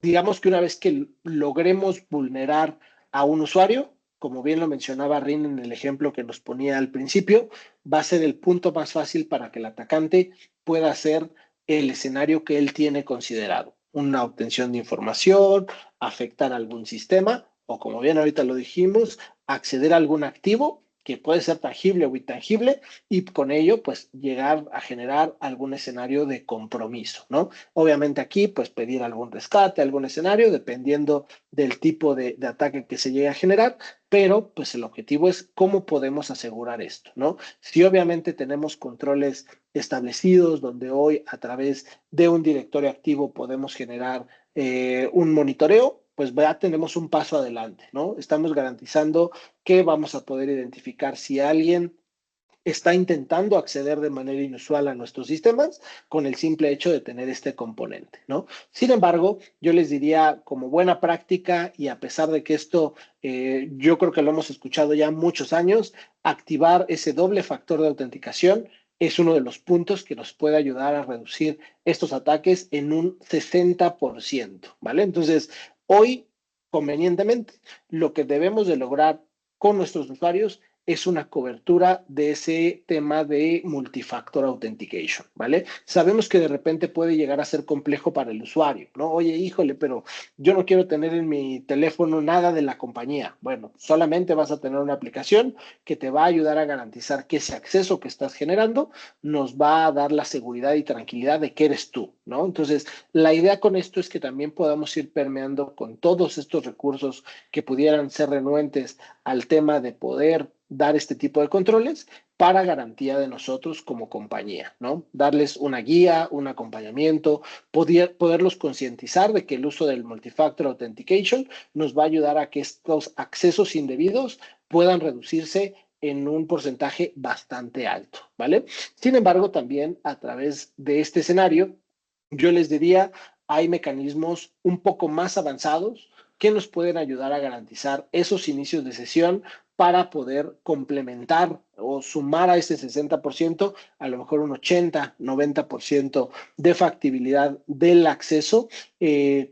Digamos que una vez que logremos vulnerar a un usuario, como bien lo mencionaba Rin en el ejemplo que nos ponía al principio, va a ser el punto más fácil para que el atacante pueda hacer el escenario que él tiene considerado. una obtención de información, afectar algún sistema o, como bien ahorita lo dijimos, acceder a algún activo que puede ser tangible o intangible y con ello pues llegar a generar algún escenario de compromiso, ¿no? Obviamente aquí pues pedir algún rescate, algún escenario dependiendo del tipo de ataque que se llegue a generar, pero pues el objetivo es cómo podemos asegurar esto, ¿no? Si obviamente tenemos controles establecidos donde hoy a través de un directorio activo podemos generar un monitoreo, pues ya tenemos un paso adelante, ¿no? Estamos garantizando que vamos a poder identificar si alguien está intentando acceder de manera inusual a nuestros sistemas con el simple hecho de tener este componente, ¿no? Sin embargo, yo les diría como buena práctica y a pesar de que esto yo creo que lo hemos escuchado ya muchos años, activar ese doble factor de autenticación es uno de los puntos que nos puede ayudar a reducir estos ataques en un 60%, ¿vale? Entonces, hoy, convenientemente, lo que debemos de lograr con nuestros usuarios es una cobertura de ese tema de multifactor authentication, ¿vale? Sabemos que de repente puede llegar a ser complejo para el usuario, ¿no? Oye, híjole, pero yo no quiero tener en mi teléfono nada de la compañía. Bueno, solamente vas a tener una aplicación que te va a ayudar a garantizar que ese acceso que estás generando nos va a dar la seguridad y tranquilidad de que eres tú, ¿no? Entonces, la idea con esto es que también podamos ir permeando con todos estos recursos que pudieran ser renuentes al tema de poder dar este tipo de controles para garantía de nosotros como compañía, ¿no? Darles una guía, un acompañamiento, poderlos concientizar de que el uso del multifactor authentication nos va a ayudar a que estos accesos indebidos puedan reducirse en un porcentaje bastante alto, ¿vale? Sin embargo, también a través de este escenario, yo les diría, hay mecanismos un poco más avanzados que nos pueden ayudar a garantizar esos inicios de sesión para poder complementar o sumar a ese 60%, a lo mejor un 80, 90% de factibilidad del acceso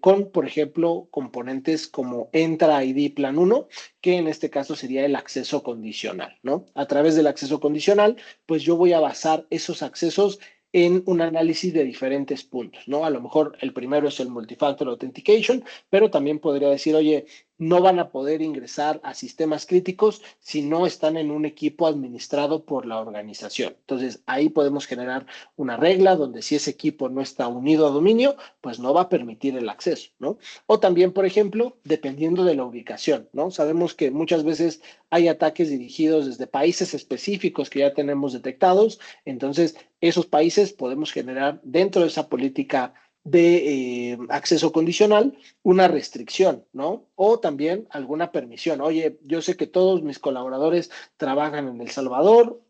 con, por ejemplo, componentes como Entra ID Plan 1, que en este caso sería el acceso condicional, ¿no? A través del acceso condicional, pues yo voy a basar esos accesos en un análisis de diferentes puntos, ¿no? A lo mejor el primero es el multifactor authentication, pero también podría decir, oye, no van a poder ingresar a sistemas críticos si no están en un equipo administrado por la organización. Entonces, ahí podemos generar una regla donde si ese equipo no está unido a dominio, pues no va a permitir el acceso, ¿no? O también, por ejemplo, dependiendo de la ubicación, ¿no? Sabemos que muchas veces hay ataques dirigidos desde países específicos que ya tenemos detectados, entonces esos países podemos generar dentro de esa política de acceso condicional una restricción, ¿no? O también alguna permisión. Oye, yo sé que todos mis colaboradores trabajan en El Salvador,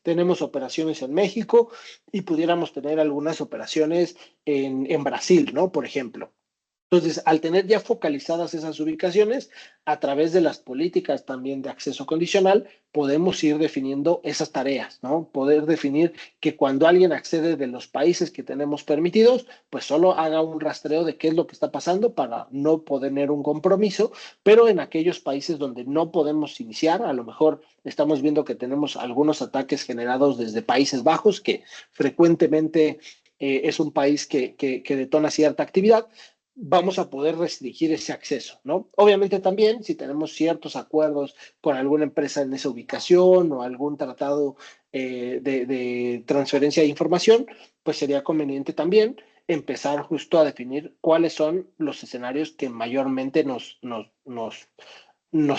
tenemos operaciones en México y pudiéramos tener algunas operaciones en Brasil, ¿no? Por ejemplo. Entonces, al tener ya focalizadas esas ubicaciones, a través de las políticas también de acceso condicional, podemos ir definiendo esas tareas, ¿no? Poder definir que cuando alguien accede de los países que tenemos permitidos, pues solo haga un rastreo de qué es lo que está pasando para no poder tener un compromiso, pero en aquellos países donde no podemos iniciar, a lo mejor estamos viendo que tenemos algunos ataques generados desde Países Bajos, que frecuentemente es un país que detona cierta actividad, vamos a poder restringir ese acceso, ¿no? Obviamente también si tenemos ciertos acuerdos con alguna empresa en esa ubicación o algún tratado de transferencia de información, pues sería conveniente también empezar justo a definir cuáles son los escenarios que mayormente nos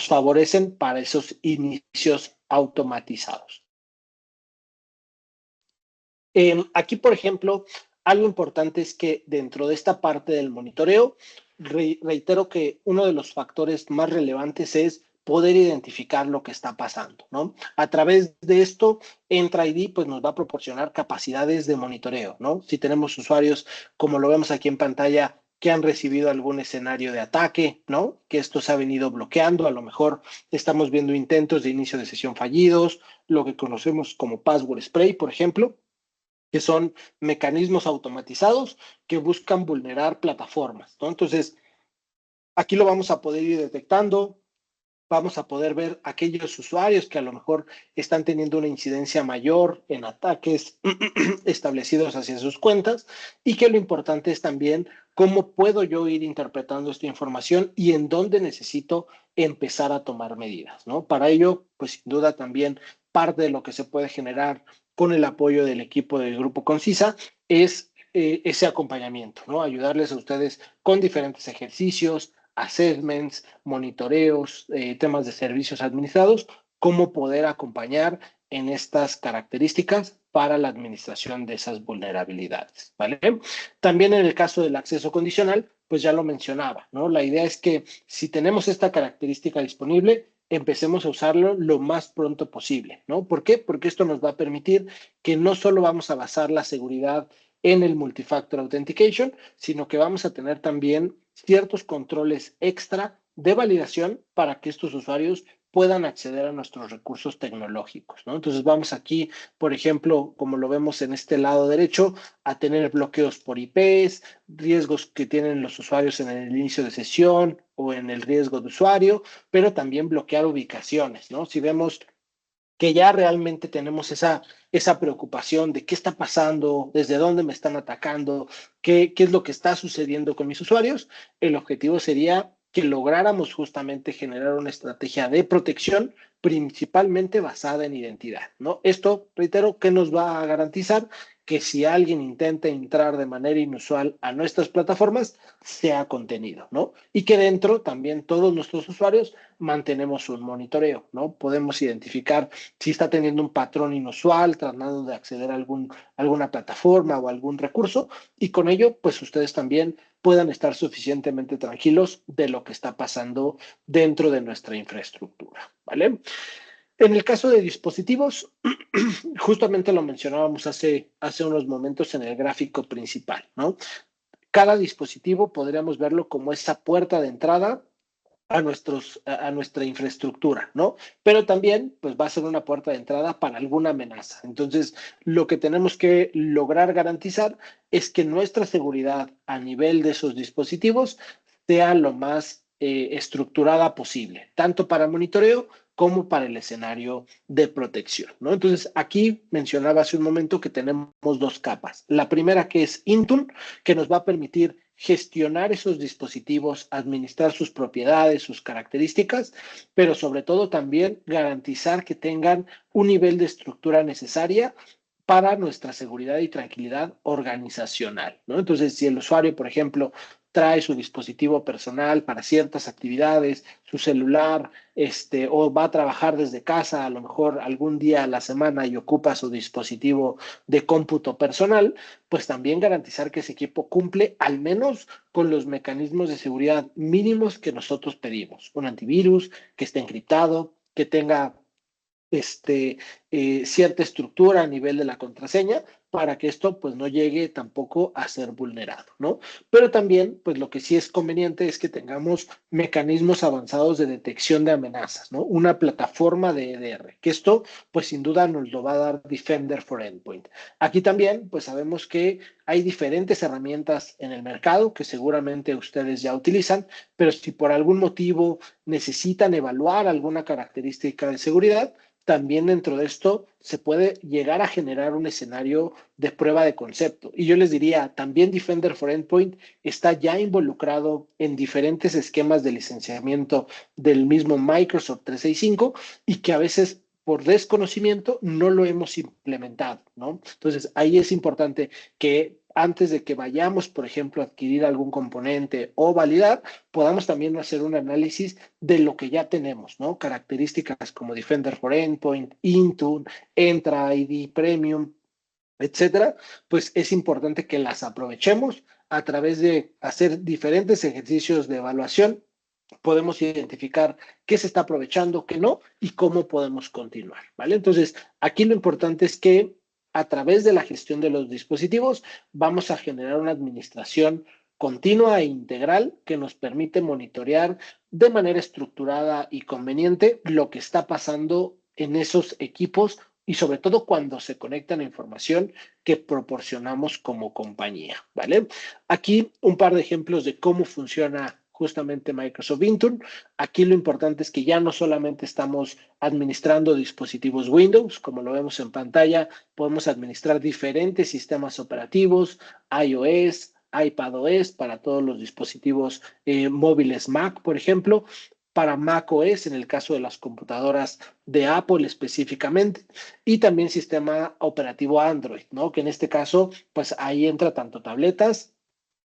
favorecen para esos inicios automatizados. Aquí, por ejemplo, algo importante es que dentro de esta parte del monitoreo, reitero que uno de los factores más relevantes es poder identificar lo que está pasando, ¿no? A través de esto, Entra ID pues nos va a proporcionar capacidades de monitoreo, ¿no? Si tenemos usuarios, como lo vemos aquí en pantalla, que han recibido algún escenario de ataque, ¿no? Que esto se ha venido bloqueando, a lo mejor estamos viendo intentos de inicio de sesión fallidos, lo que conocemos como password spray, por ejemplo, que son mecanismos automatizados que buscan vulnerar plataformas, ¿no? Entonces, aquí lo vamos a poder ir detectando, vamos a poder ver aquellos usuarios que a lo mejor están teniendo una incidencia mayor en ataques establecidos hacia sus cuentas, y que lo importante es también cómo puedo yo ir interpretando esta información y en dónde necesito empezar a tomar medidas, ¿no? Para ello, pues sin duda también parte de lo que se puede generar con el apoyo del equipo del Grupo Concisa es ese acompañamiento, ¿no? Ayudarles a ustedes con diferentes ejercicios, assessments, monitoreos, temas de servicios administrados, cómo poder acompañar en estas características para la administración de esas vulnerabilidades, ¿vale? También en el caso del acceso condicional, pues ya lo mencionaba, ¿no? La idea es que si tenemos esta característica disponible, empecemos a usarlo lo más pronto posible, ¿no? ¿Por qué? Porque esto nos va a permitir que no solo vamos a basar la seguridad en el multifactor authentication, sino que vamos a tener también ciertos controles extra de validación para que estos usuarios puedan acceder a nuestros recursos tecnológicos, ¿no? Entonces vamos aquí, por ejemplo, como lo vemos en este lado derecho, a tener bloqueos por IPs, riesgos que tienen los usuarios en el inicio de sesión o en el riesgo de usuario, pero también bloquear ubicaciones, ¿no? Si vemos que ya realmente tenemos esa preocupación de qué está pasando, desde dónde me están atacando, qué es lo que está sucediendo con mis usuarios, el objetivo sería que lográramos justamente generar una estrategia de protección principalmente basada en identidad, ¿no? Esto, reitero, ¿qué nos va a garantizar? Que si alguien intenta entrar de manera inusual a nuestras plataformas, sea contenido, ¿no? Y que dentro también todos nuestros usuarios mantenemos un monitoreo, ¿no? Podemos identificar si está teniendo un patrón inusual, tratando de acceder a alguna plataforma o algún recurso, y con ello, pues ustedes también puedan estar suficientemente tranquilos de lo que está pasando dentro de nuestra infraestructura, ¿vale? En el caso de dispositivos, justamente lo mencionábamos hace unos momentos en el gráfico principal, ¿no? Cada dispositivo podríamos verlo como esa puerta de entrada a nuestra infraestructura, ¿no? Pero también, pues va a ser una puerta de entrada para alguna amenaza. Entonces, lo que tenemos que lograr garantizar es que nuestra seguridad a nivel de esos dispositivos sea lo más estructurada posible, tanto para monitoreo como para el escenario de protección, ¿no? Entonces, aquí mencionaba hace un momento que tenemos dos capas. La primera, que es Intune, que nos va a permitir gestionar esos dispositivos, administrar sus propiedades, sus características, pero sobre todo también garantizar que tengan un nivel de estructura necesaria para nuestra seguridad y tranquilidad organizacional, ¿no? Entonces, si el usuario, por ejemplo, trae su dispositivo personal para ciertas actividades, su celular, o va a trabajar desde casa, a lo mejor algún día a la semana y ocupa su dispositivo de cómputo personal, pues también garantizar que ese equipo cumple al menos con los mecanismos de seguridad mínimos que nosotros pedimos. Un antivirus que esté encriptado, que tenga cierta estructura a nivel de la contraseña para que esto pues no llegue tampoco a ser vulnerado, ¿no? Pero también pues lo que sí es conveniente es que tengamos mecanismos avanzados de detección de amenazas, ¿no? Una plataforma de EDR, que esto pues sin duda nos lo va a dar Defender for Endpoint. Aquí también pues sabemos que hay diferentes herramientas en el mercado que seguramente ustedes ya utilizan, pero si por algún motivo necesitan evaluar alguna característica de seguridad, también dentro de esto se puede llegar a generar un escenario de prueba de concepto. Y yo les diría, también Defender for Endpoint está ya involucrado en diferentes esquemas de licenciamiento del mismo Microsoft 365 y que a veces por desconocimiento no lo hemos implementado, ¿no? Entonces, ahí es importante que antes de que vayamos, por ejemplo, a adquirir algún componente o validar, podamos también hacer un análisis de lo que ya tenemos, ¿no? Características como Defender for Endpoint, Intune, Entra ID Premium, etcétera, pues es importante que las aprovechemos a través de hacer diferentes ejercicios de evaluación. Podemos identificar qué se está aprovechando, qué no, y cómo podemos continuar, ¿vale? Entonces, aquí lo importante es que a través de la gestión de los dispositivos vamos a generar una administración continua e integral que nos permite monitorear de manera estructurada y conveniente lo que está pasando en esos equipos y sobre todo cuando se conecta la información que proporcionamos como compañía, ¿vale? Aquí un par de ejemplos de cómo funciona justamente Microsoft Intune. Aquí lo importante es que ya no solamente estamos administrando dispositivos Windows, como lo vemos en pantalla, podemos administrar diferentes sistemas operativos, iOS, iPadOS para todos los dispositivos móviles Mac, por ejemplo, para macOS en el caso de las computadoras de Apple específicamente, y también sistema operativo Android, ¿no? Que en este caso, pues ahí entra tanto tabletas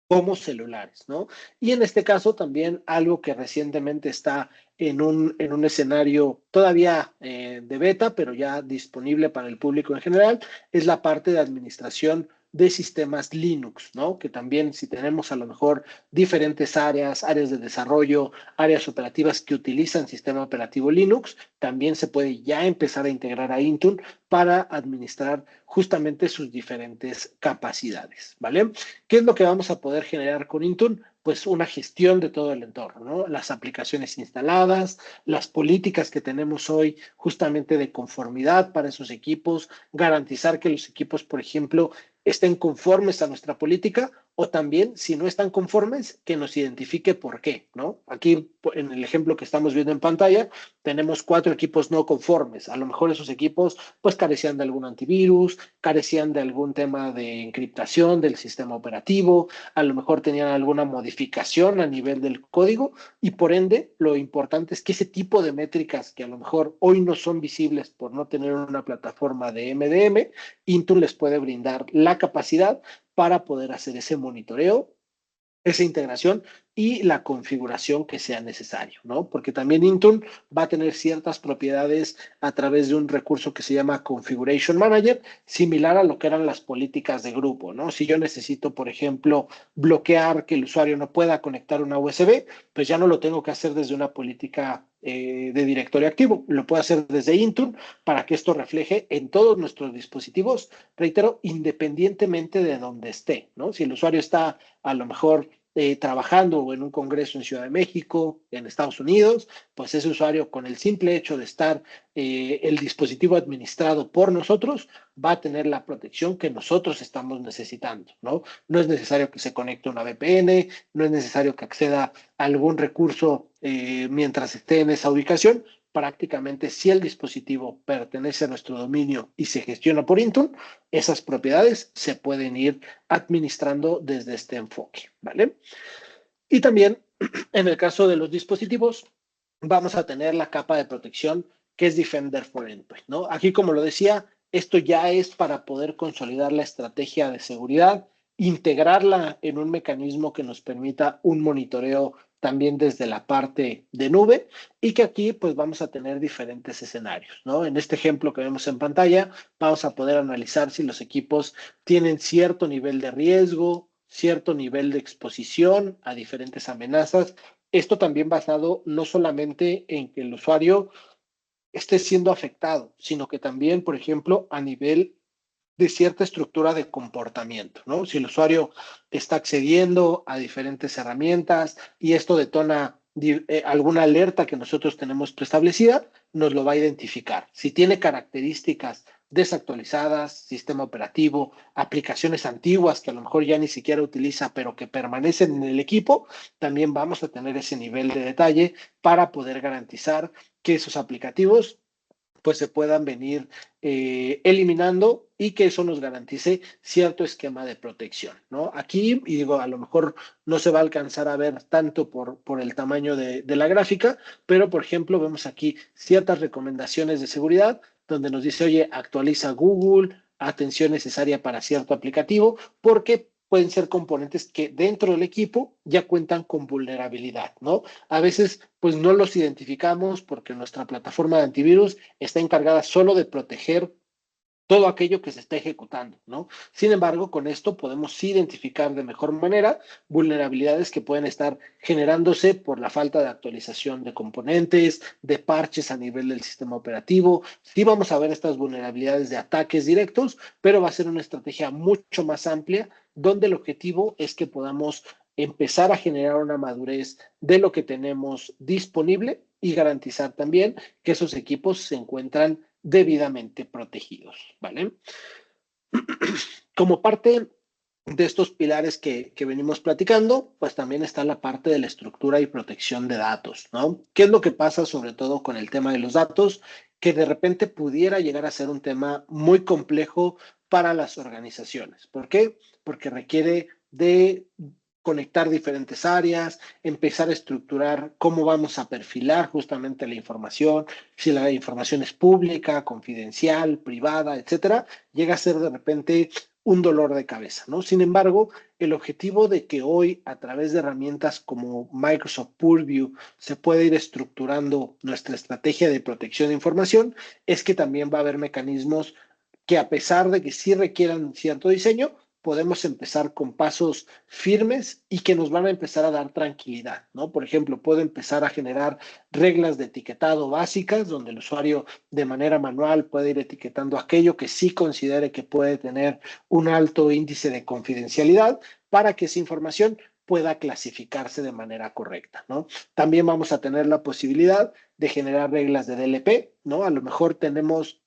como celulares, ¿no? Y en este caso también algo que recientemente está en un escenario todavía de beta, pero ya disponible para el público en general, es la parte de administración de sistemas Linux, ¿no? Que también si tenemos a lo mejor diferentes áreas de desarrollo, áreas operativas que utilizan sistema operativo Linux, también se puede ya empezar a integrar a Intune para administrar justamente sus diferentes capacidades, ¿vale? ¿Qué es lo que vamos a poder generar con Intune? Pues una gestión de todo el entorno, ¿no? Las aplicaciones instaladas, las políticas que tenemos hoy justamente de conformidad para esos equipos, garantizar que los equipos, por ejemplo, estén conformes a nuestra política o también, si no están conformes, que nos identifique por qué, ¿no? Aquí, en el ejemplo que estamos viendo en pantalla, tenemos 4 equipos no conformes. A lo mejor esos equipos, pues, carecían de algún antivirus, carecían de algún tema de encriptación del sistema operativo, a lo mejor tenían alguna modificación a nivel del código y, por ende, lo importante es que ese tipo de métricas que a lo mejor hoy no son visibles por no tener una plataforma de MDM, Intune les puede brindar la capacidad para poder hacer ese monitoreo, esa integración y la configuración que sea necesario, ¿no? Porque también Intune va a tener ciertas propiedades a través de un recurso que se llama Configuration Manager, similar a lo que eran las políticas de grupo, ¿no? Si yo necesito, por ejemplo, bloquear que el usuario no pueda conectar una USB, pues ya no lo tengo que hacer desde una política de directorio activo, lo puedo hacer desde Intune para que esto refleje en todos nuestros dispositivos, reitero, independientemente de donde esté, ¿no? Si el usuario está a lo mejor trabajando en un congreso en Ciudad de México, en Estados Unidos, pues ese usuario con el simple hecho de estar el dispositivo administrado por nosotros va a tener la protección que nosotros estamos necesitando, ¿no? No es necesario que se conecte a una VPN, no es necesario que acceda a algún recurso mientras esté en esa ubicación. Prácticamente si el dispositivo pertenece a nuestro dominio y se gestiona por Intune, esas propiedades se pueden ir administrando desde este enfoque, ¿vale? Y también en el caso de los dispositivos vamos a tener la capa de protección que es Defender for Endpoint, ¿no? Aquí, como lo decía, esto ya es para poder consolidar la estrategia de seguridad, integrarla en un mecanismo que nos permita un monitoreo también desde la parte de nube y que aquí pues vamos a tener diferentes escenarios, ¿no? En este ejemplo que vemos en pantalla vamos a poder analizar si los equipos tienen cierto nivel de riesgo, cierto nivel de exposición a diferentes amenazas. Esto también basado no solamente en que el usuario esté siendo afectado, sino que también, por ejemplo, a nivel de cierta estructura de comportamiento, ¿no? Si el usuario está accediendo a diferentes herramientas y esto detona alguna alerta que nosotros tenemos preestablecida, nos lo va a identificar. Si tiene características desactualizadas, sistema operativo, aplicaciones antiguas que a lo mejor ya ni siquiera utiliza, pero que permanecen en el equipo, también vamos a tener ese nivel de detalle para poder garantizar que esos aplicativos pues se puedan venir eliminando y que eso nos garantice cierto esquema de protección, ¿no? Aquí, y digo, a lo mejor no se va a alcanzar a ver tanto por el tamaño de la gráfica, pero por ejemplo vemos aquí ciertas recomendaciones de seguridad donde nos dice, oye, actualiza Google, atención necesaria para cierto aplicativo, porque pueden ser componentes que dentro del equipo ya cuentan con vulnerabilidad, ¿no? A veces, pues no los identificamos porque nuestra plataforma de antivirus está encargada solo de proteger todo aquello que se está ejecutando, ¿no? Sin embargo, con esto podemos identificar de mejor manera vulnerabilidades que pueden estar generándose por la falta de actualización de componentes, de parches a nivel del sistema operativo. Sí vamos a ver estas vulnerabilidades de ataques directos, pero va a ser una estrategia mucho más amplia donde el objetivo es que podamos empezar a generar una madurez de lo que tenemos disponible y garantizar también que esos equipos se encuentran debidamente protegidos, ¿vale? Como parte de estos pilares que venimos platicando, pues también está la parte de la estructura y protección de datos, ¿no? ¿Qué es lo que pasa sobre todo con el tema de los datos? Que de repente pudiera llegar a ser un tema muy complejo para las organizaciones. ¿Por qué? Porque requiere de conectar diferentes áreas, empezar a estructurar cómo vamos a perfilar justamente la información, si la información es pública, confidencial, privada, etcétera, llega a ser de repente un dolor de cabeza, ¿no? Sin embargo, el objetivo de que hoy a través de herramientas como Microsoft Purview se pueda ir estructurando nuestra estrategia de protección de información es que también va a haber mecanismos que a pesar de que sí requieran cierto diseño, podemos empezar con pasos firmes y que nos van a empezar a dar tranquilidad, ¿no? Por ejemplo, puedo empezar a generar reglas de etiquetado básicas donde el usuario de manera manual puede ir etiquetando aquello que sí considere que puede tener un alto índice de confidencialidad para que esa información pueda clasificarse de manera correcta, ¿no? También vamos a tener la posibilidad de generar reglas de DLP, ¿no? A lo mejor tenemos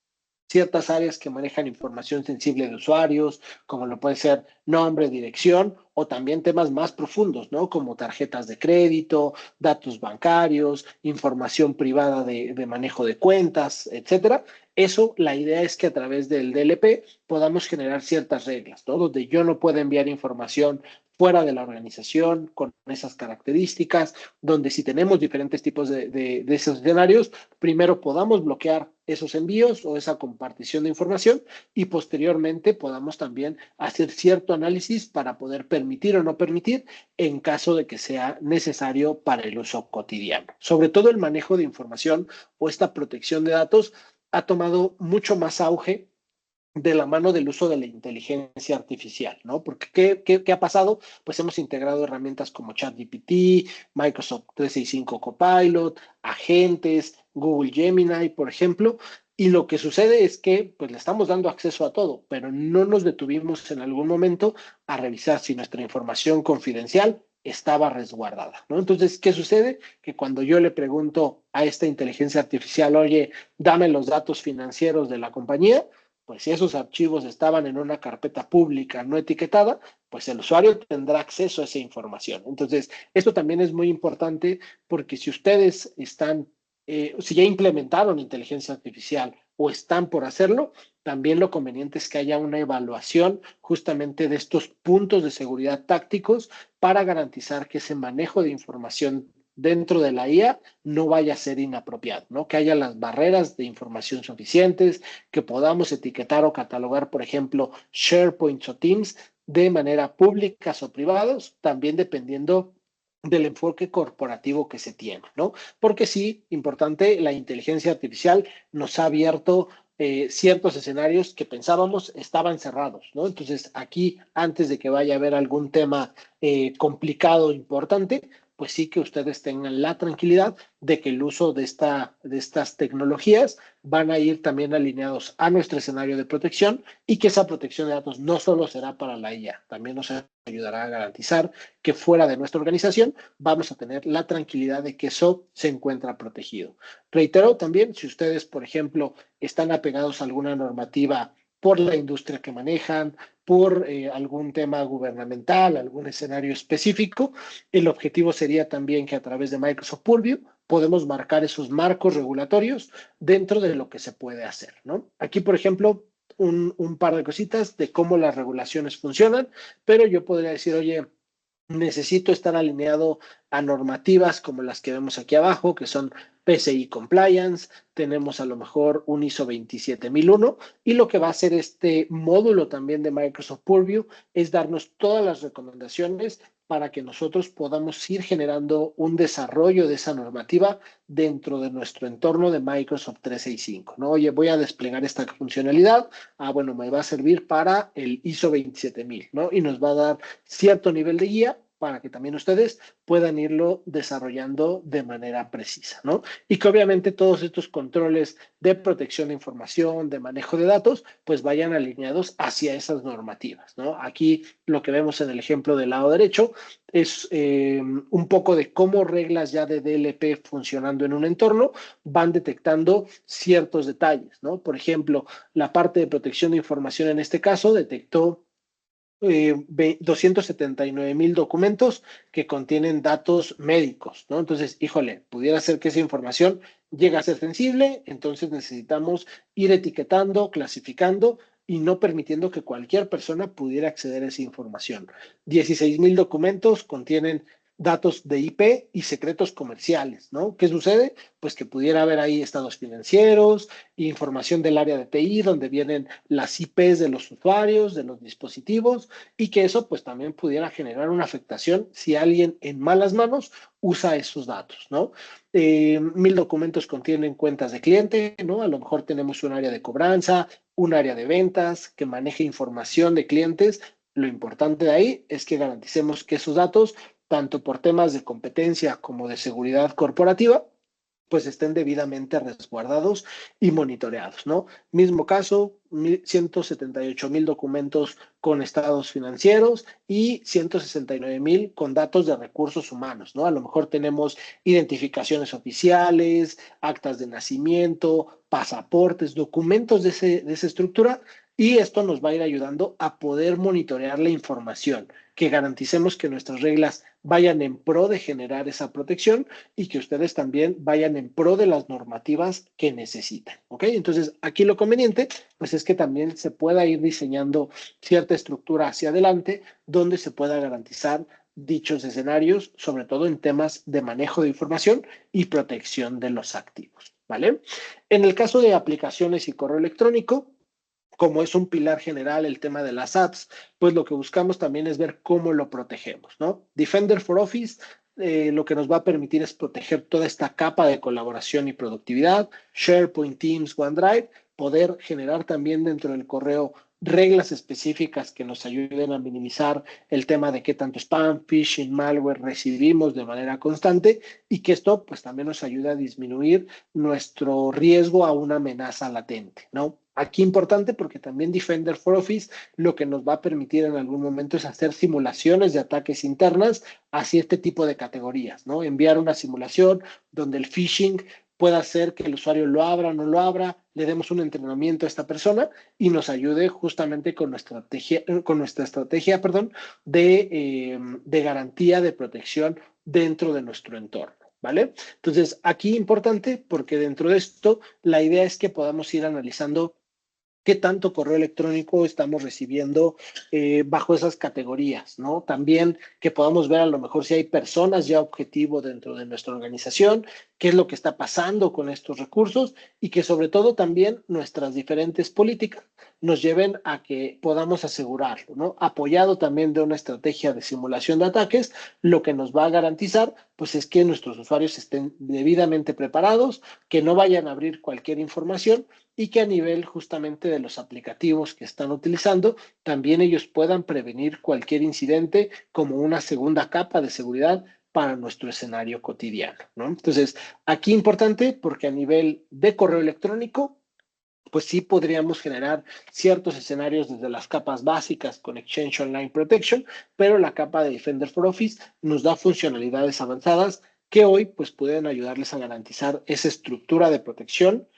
ciertas áreas que manejan información sensible de usuarios, como lo puede ser nombre, dirección, o también temas más profundos, ¿no? Como tarjetas de crédito, datos bancarios, información privada de manejo de cuentas, etcétera. Eso, la idea es que a través del DLP podamos generar ciertas reglas, ¿no? Donde yo no puedo enviar información fuera de la organización con esas características, donde si tenemos diferentes tipos de esos escenarios, primero podamos bloquear esos envíos o esa compartición de información y posteriormente podamos también hacer cierto análisis para poder permitir o no permitir en caso de que sea necesario para el uso cotidiano. Sobre todo el manejo de información o esta protección de datos ha tomado mucho más auge de la mano del uso de la inteligencia artificial, ¿no? Porque ¿qué ha pasado? Pues hemos integrado herramientas como ChatGPT, Microsoft 365 Copilot, agentes, Google Gemini, por ejemplo, y lo que sucede es que pues le estamos dando acceso a todo, pero no nos detuvimos en algún momento a revisar si nuestra información confidencial estaba resguardada, ¿no? Entonces, ¿qué sucede? Que cuando yo le pregunto a esta inteligencia artificial, oye, dame los datos financieros de la compañía, pues si esos archivos estaban en una carpeta pública no etiquetada, pues el usuario tendrá acceso a esa información. Entonces, esto también es muy importante porque si ustedes están, si ya implementaron inteligencia artificial o están por hacerlo, también lo conveniente es que haya una evaluación justamente de estos puntos de seguridad tácticos para garantizar que ese manejo de información dentro de la IA no vaya a ser inapropiado, ¿no? Que haya las barreras de información suficientes, que podamos etiquetar o catalogar, por ejemplo, SharePoint o Teams de manera públicas o privados, también dependiendo del enfoque corporativo que se tiene, ¿no? Porque sí, importante, la inteligencia artificial nos ha abierto ciertos escenarios que pensábamos estaban cerrados, ¿no? Entonces, aquí, antes de que vaya a haber algún tema complicado, importante, pues sí que ustedes tengan la tranquilidad de que el uso de estas tecnologías van a ir también alineados a nuestro escenario de protección y que esa protección de datos no solo será para la IA, también nos ayudará a garantizar que fuera de nuestra organización vamos a tener la tranquilidad de que eso se encuentra protegido. Reitero también, si ustedes, por ejemplo, están apegados a alguna normativa por la industria que manejan, por algún tema gubernamental, algún escenario específico, el objetivo sería también que a través de Microsoft Purview podemos marcar esos marcos regulatorios dentro de lo que se puede hacer, ¿no? Aquí, por ejemplo, un par de cositas de cómo las regulaciones funcionan, pero yo podría decir, oye, necesito estar alineado a normativas como las que vemos aquí abajo, que son PCI Compliance, tenemos a lo mejor un ISO 27001 y lo que va a hacer este módulo también de Microsoft Purview es darnos todas las recomendaciones para que nosotros podamos ir generando un desarrollo de esa normativa dentro de nuestro entorno de Microsoft 365, ¿no? Oye, voy a desplegar esta funcionalidad, bueno, me va a servir para el ISO 27000, ¿no? Y nos va a dar cierto nivel de guía para que también ustedes puedan irlo desarrollando de manera precisa, ¿no? Y que obviamente todos estos controles de protección de información, de manejo de datos, pues vayan alineados hacia esas normativas, ¿no? Aquí lo que vemos en el ejemplo del lado derecho es un poco de cómo reglas ya de DLP funcionando en un entorno van detectando ciertos detalles, ¿no? Por ejemplo, la parte de protección de información en este caso detectó 279,000 documentos que contienen datos médicos, ¿no? Entonces, híjole, pudiera ser que esa información llegue a ser sensible, entonces necesitamos ir etiquetando, clasificando y no permitiendo que cualquier persona pudiera acceder a esa información. 16,000 documentos contienen datos de IP y secretos comerciales, ¿no? ¿Qué sucede? Pues que pudiera haber ahí estados financieros, información del área de TI, donde vienen las IPs de los usuarios, de los dispositivos, y que eso pues también pudiera generar una afectación si alguien en malas manos usa esos datos, ¿no? 1,000 documentos contienen cuentas de cliente, ¿no? A lo mejor tenemos un área de cobranza, un área de ventas que maneje información de clientes. Lo importante de ahí es que garanticemos que esos datos, tanto por temas de competencia como de seguridad corporativa, pues estén debidamente resguardados y monitoreados, ¿no? Mismo caso, 178,000 documentos con estados financieros y 169,000 con datos de recursos humanos, ¿no? A lo mejor tenemos identificaciones oficiales, actas de nacimiento, pasaportes, documentos de esa estructura, y esto nos va a ir ayudando a poder monitorear la información, que garanticemos que nuestras reglas vayan en pro de generar esa protección y que ustedes también vayan en pro de las normativas que necesitan, ¿ok? Entonces, aquí lo conveniente, pues es que también se pueda ir diseñando cierta estructura hacia adelante donde se pueda garantizar dichos escenarios, sobre todo en temas de manejo de información y protección de los activos, ¿vale? En el caso de aplicaciones y correo electrónico, como es un pilar general el tema de las apps, pues lo que buscamos también es ver cómo lo protegemos, ¿no? Defender for Office lo que nos va a permitir es proteger toda esta capa de colaboración y productividad, SharePoint, Teams, OneDrive, poder generar también dentro del correo reglas específicas que nos ayuden a minimizar el tema de qué tanto spam, phishing, malware recibimos de manera constante, y que esto pues también nos ayuda a disminuir nuestro riesgo a una amenaza latente, ¿no? Aquí importante porque también Defender for Office lo que nos va a permitir en algún momento es hacer simulaciones de ataques internas hacia este tipo de categorías, ¿no? Enviar una simulación donde el phishing pueda hacer que el usuario lo abra o no lo abra, le demos un entrenamiento a esta persona y nos ayude justamente con nuestra estrategia, perdón, de garantía de protección dentro de nuestro entorno, ¿vale? Entonces, aquí importante porque dentro de esto la idea es que podamos ir analizando qué tanto correo electrónico estamos recibiendo bajo esas categorías, ¿no? También que podamos ver a lo mejor si hay personas ya objetivo dentro de nuestra organización, qué es lo que está pasando con estos recursos, y que sobre todo también nuestras diferentes políticas nos lleven a que podamos asegurarlo, ¿no? Apoyado también de una estrategia de simulación de ataques, lo que nos va a garantizar pues es que nuestros usuarios estén debidamente preparados, que no vayan a abrir cualquier información, y que a nivel justamente de los aplicativos que están utilizando, también ellos puedan prevenir cualquier incidente como una segunda capa de seguridad para nuestro escenario cotidiano, ¿no? Entonces, aquí importante porque a nivel de correo electrónico, pues sí podríamos generar ciertos escenarios desde las capas básicas con Exchange Online Protection, pero la capa de Defender for Office nos da funcionalidades avanzadas que hoy pues pueden ayudarles a garantizar esa estructura de protección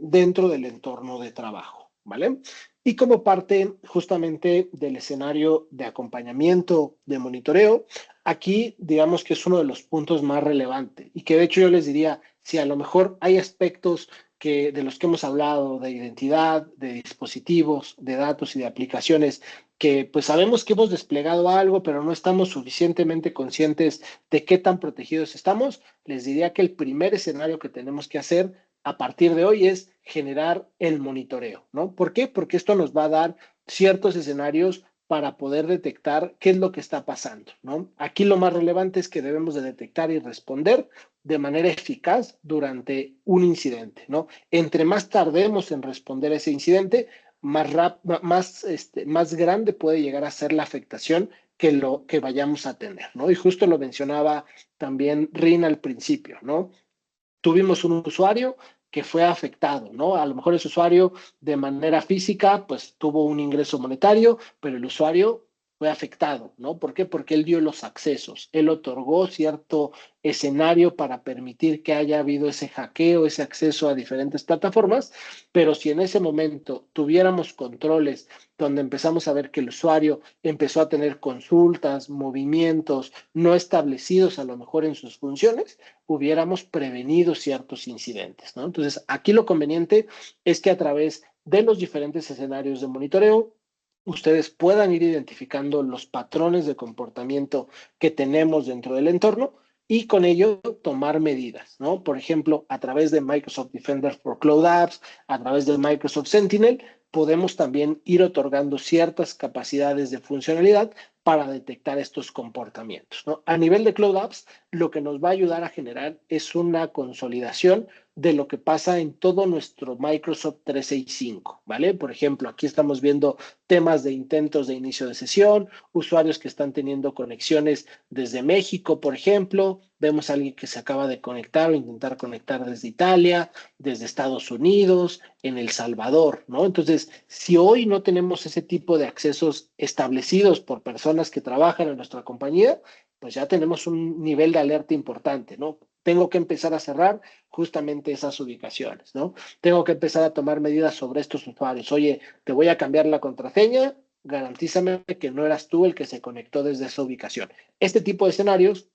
dentro del entorno de trabajo, ¿vale? Y como parte justamente del escenario de acompañamiento, de monitoreo, aquí digamos que es uno de los puntos más relevantes y que de hecho yo les diría, si a lo mejor hay aspectos de los que hemos hablado, de identidad, de dispositivos, de datos y de aplicaciones, que pues sabemos que hemos desplegado algo, pero no estamos suficientemente conscientes de qué tan protegidos estamos, les diría que el primer escenario que tenemos que hacer a partir de hoy es generar el monitoreo, ¿no? ¿Por qué? Porque esto nos va a dar ciertos escenarios para poder detectar qué es lo que está pasando, ¿no? Aquí lo más relevante es que debemos de detectar y responder de manera eficaz durante un incidente, ¿no? Entre más tardemos en responder a ese incidente, más grande puede llegar a ser la afectación que lo que vayamos a tener, ¿no? Y justo lo mencionaba también Rin al principio, ¿no? Tuvimos un usuario que fue afectado, ¿no? A lo mejor ese usuario de manera física, pues tuvo un ingreso monetario, pero el usuario fue afectado, ¿no? ¿Por qué? Porque él dio los accesos, él otorgó cierto escenario para permitir que haya habido ese hackeo, ese acceso a diferentes plataformas, pero si en ese momento tuviéramos controles donde empezamos a ver que el usuario empezó a tener consultas, movimientos no establecidos a lo mejor en sus funciones, hubiéramos prevenido ciertos incidentes, ¿no? Entonces, aquí lo conveniente es que a través de los diferentes escenarios de monitoreo, ustedes puedan ir identificando los patrones de comportamiento que tenemos dentro del entorno y con ello tomar medidas, ¿no? Por ejemplo, a través de Microsoft Defender for Cloud Apps, a través de Microsoft Sentinel, podemos también ir otorgando ciertas capacidades de funcionalidad para detectar estos comportamientos, ¿no? A nivel de Cloud Apps, lo que nos va a ayudar a generar es una consolidación de lo que pasa en todo nuestro Microsoft 365, ¿vale? Por ejemplo, aquí estamos viendo temas de intentos de inicio de sesión, usuarios que están teniendo conexiones desde México, por ejemplo, vemos a alguien que se acaba de conectar o intentar conectar desde Italia, desde Estados Unidos, en El Salvador, ¿no? Entonces, si hoy no tenemos ese tipo de accesos establecidos por personas que trabajan en nuestra compañía, pues ya tenemos un nivel de alerta importante, ¿no? Tengo que empezar a cerrar justamente esas ubicaciones, ¿no? Tengo que empezar a tomar medidas sobre estos usuarios. Oye, te voy a cambiar la contraseña, garantízame que no eras tú el que se conectó desde esa ubicación. Este tipo de escenarios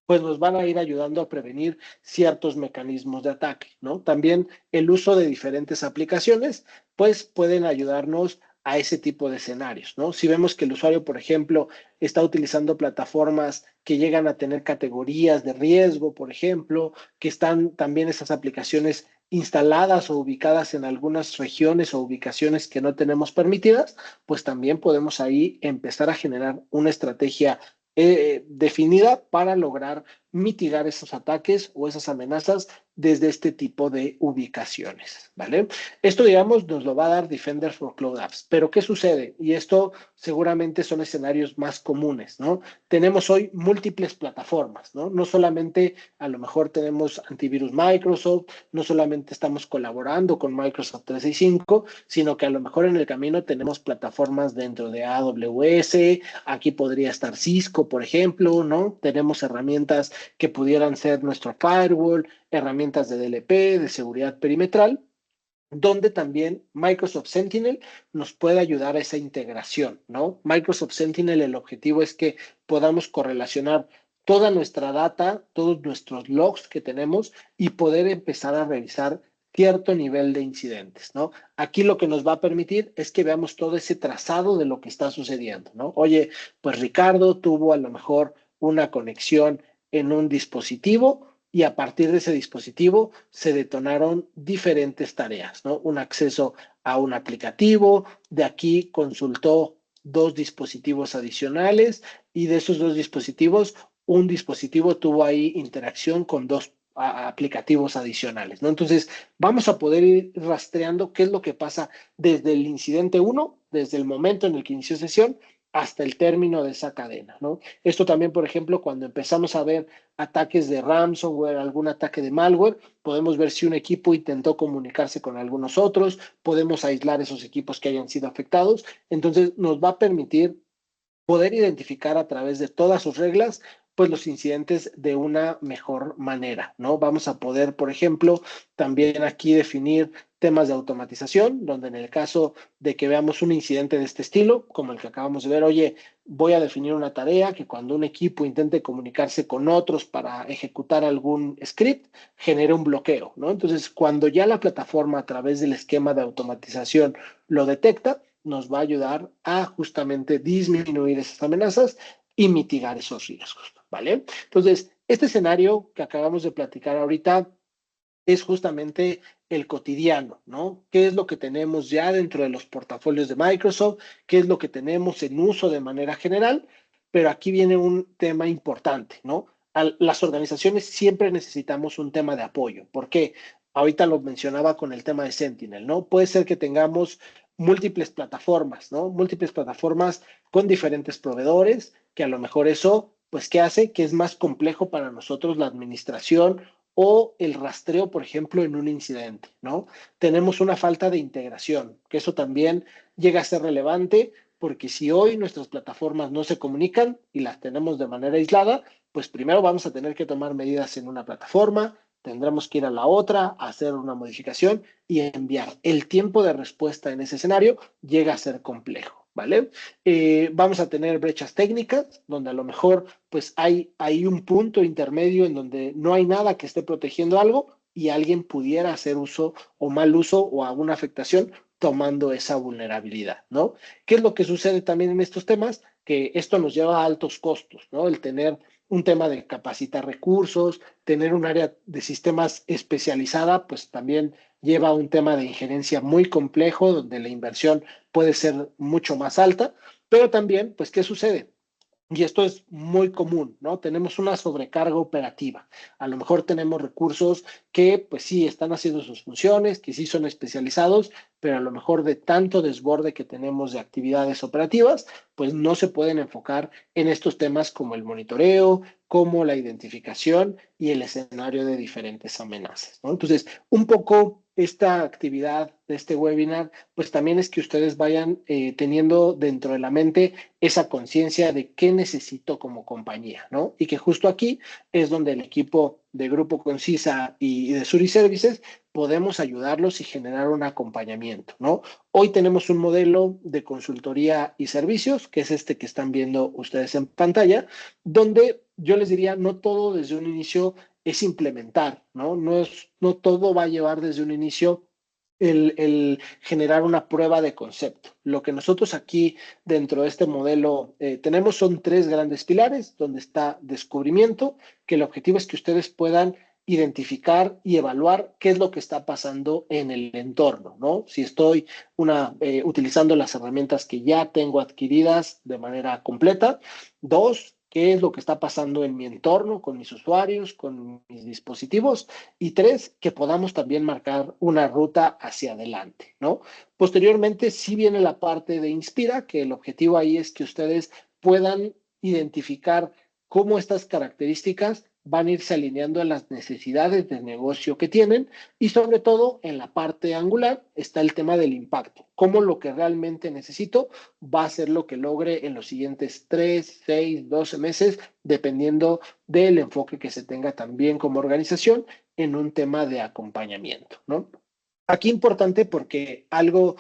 pues nos van a ir ayudando a prevenir ciertos mecanismos de ataque, ¿no? También el uso de diferentes aplicaciones, pues pueden ayudarnos a ese tipo de escenarios, ¿no? Si vemos que el usuario, por ejemplo, está utilizando plataformas que llegan a tener categorías de riesgo, por ejemplo, que están también esas aplicaciones instaladas o ubicadas en algunas regiones o ubicaciones que no tenemos permitidas, pues también podemos ahí empezar a generar una estrategia definida para lograr mitigar esos ataques o esas amenazas desde este tipo de ubicaciones, ¿vale? Esto, digamos, nos lo va a dar Defender for Cloud Apps. Pero, ¿qué sucede? Y esto seguramente son escenarios más comunes, ¿no? Tenemos hoy múltiples plataformas, ¿no? No solamente a lo mejor tenemos antivirus Microsoft, no solamente estamos colaborando con Microsoft 365, sino que a lo mejor en el camino tenemos plataformas dentro de AWS, aquí podría estar Cisco, por ejemplo, ¿no? Tenemos herramientas que pudieran ser nuestro firewall, herramientas de DLP, de seguridad perimetral, donde también Microsoft Sentinel nos puede ayudar a esa integración, ¿no? Microsoft Sentinel, el objetivo es que podamos correlacionar toda nuestra data, todos nuestros logs que tenemos y poder empezar a revisar cierto nivel de incidentes, ¿no? Aquí lo que nos va a permitir es que veamos todo ese trazado de lo que está sucediendo, ¿no? Oye, pues Ricardo tuvo a lo mejor una conexión en un dispositivo y a partir de ese dispositivo se detonaron diferentes tareas, ¿no? Un acceso a un aplicativo, de aquí consultó 2 dispositivos adicionales y de esos 2 dispositivos, un dispositivo tuvo ahí interacción con 2 aplicativos adicionales, ¿no? Entonces, vamos a poder ir rastreando qué es lo que pasa desde el incidente 1, desde el momento en el que inició sesión, hasta el término de esa cadena, ¿no? Esto también, por ejemplo, cuando empezamos a ver ataques de ransomware, algún ataque de malware, podemos ver si un equipo intentó comunicarse con algunos otros, podemos aislar esos equipos que hayan sido afectados, entonces nos va a permitir poder identificar a través de todas sus reglas pues los incidentes de una mejor manera, ¿no? Vamos a poder, por ejemplo, también aquí definir temas de automatización, donde en el caso de que veamos un incidente de este estilo, como el que acabamos de ver, oye, voy a definir una tarea que cuando un equipo intente comunicarse con otros para ejecutar algún script, genere un bloqueo, ¿no? Entonces, cuando ya la plataforma a través del esquema de automatización lo detecta, nos va a ayudar a justamente disminuir esas amenazas y mitigar esos riesgos, ¿vale? Entonces, este escenario que acabamos de platicar ahorita es justamente el cotidiano, ¿no? ¿Qué es lo que tenemos ya dentro de los portafolios de Microsoft? ¿Qué es lo que tenemos en uso de manera general? Pero aquí viene un tema importante, ¿no? Las organizaciones siempre necesitamos un tema de apoyo. ¿Por qué? Ahorita lo mencionaba con el tema de Sentinel, ¿no? Puede ser que tengamos múltiples plataformas, ¿no? Múltiples plataformas con diferentes proveedores, que a lo mejor eso, pues, ¿qué hace? Que es más complejo para nosotros la administración o el rastreo, por ejemplo, en un incidente, ¿no? Tenemos una falta de integración, que eso también llega a ser relevante porque si hoy nuestras plataformas no se comunican y las tenemos de manera aislada, pues primero vamos a tener que tomar medidas en una plataforma, tendremos que ir a la otra, hacer una modificación y enviar. El tiempo de respuesta en ese escenario llega a ser complejo, ¿vale? Vamos a tener brechas técnicas, donde a lo mejor pues hay un punto intermedio en donde no hay nada que esté protegiendo algo y alguien pudiera hacer uso o mal uso o alguna afectación tomando esa vulnerabilidad, ¿no? ¿Qué es lo que sucede también en estos temas? Que esto nos lleva a altos costos, ¿no? El tener un tema de capacitar recursos, tener un área de sistemas especializada, pues también lleva a un tema de injerencia muy complejo, donde la inversión puede ser mucho más alta, pero también, pues, ¿qué sucede? Y esto es muy común, ¿no? Tenemos una sobrecarga operativa. A lo mejor tenemos recursos que, pues sí, están haciendo sus funciones, que sí son especializados, pero a lo mejor de tanto desborde que tenemos de actividades operativas, pues no se pueden enfocar en estos temas como el monitoreo, como la identificación y el escenario de diferentes amenazas, ¿no? Entonces, un poco esta actividad de este webinar, pues también es que ustedes vayan teniendo dentro de la mente esa conciencia de qué necesito como compañía, ¿no? Y que justo aquí es donde el equipo de Grupo Concisa y de Suri Services podemos ayudarlos y generar un acompañamiento, ¿no? Hoy tenemos un modelo de consultoría y servicios, que es este que están viendo ustedes en pantalla, donde yo les diría, no todo desde un inicio es implementar, ¿no? No todo va a llevar desde un inicio el generar una prueba de concepto. Lo que nosotros aquí dentro de este modelo tenemos son 3 grandes pilares, donde está descubrimiento, que el objetivo es que ustedes puedan identificar y evaluar qué es lo que está pasando en el entorno, ¿no? Si estoy utilizando las herramientas que ya tengo adquiridas de manera completa. 2, qué es lo que está pasando en mi entorno, con mis usuarios, con mis dispositivos. Y 3, que podamos también marcar una ruta hacia adelante, ¿no? Posteriormente, sí viene la parte de Inspira, que el objetivo ahí es que ustedes puedan identificar cómo estas características van a irse alineando a las necesidades de negocio que tienen y sobre todo en la parte angular está el tema del impacto, cómo lo que realmente necesito va a ser lo que logre en los siguientes 3, 6, 12 meses, dependiendo del enfoque que se tenga también como organización en un tema de acompañamiento, ¿no? Aquí importante porque algo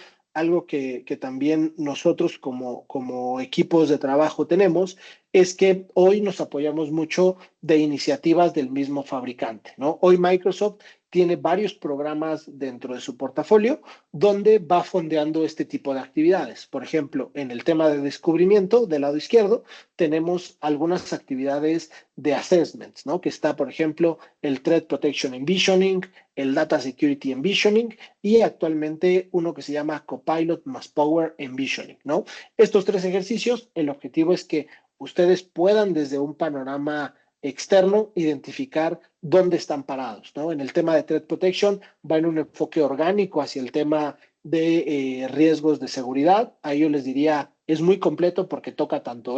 que también nosotros como equipos de trabajo tenemos es que hoy nos apoyamos mucho de iniciativas del mismo fabricante, ¿no? Hoy Microsoft tiene varios programas dentro de su portafolio donde va fondeando este tipo de actividades. Por ejemplo, en el tema de descubrimiento, del lado izquierdo, tenemos algunas actividades de assessments, ¿no? Que está, por ejemplo, el Threat Protection Envisioning, el Data Security Envisioning y actualmente uno que se llama Copilot más Power Envisioning, ¿no? Estos 3 ejercicios, el objetivo es que ustedes puedan desde un panorama externo identificar dónde están parados, ¿no? En el tema de Threat Protection va en un enfoque orgánico hacia el tema de riesgos de seguridad. Ahí yo les diría, es muy completo porque toca tanto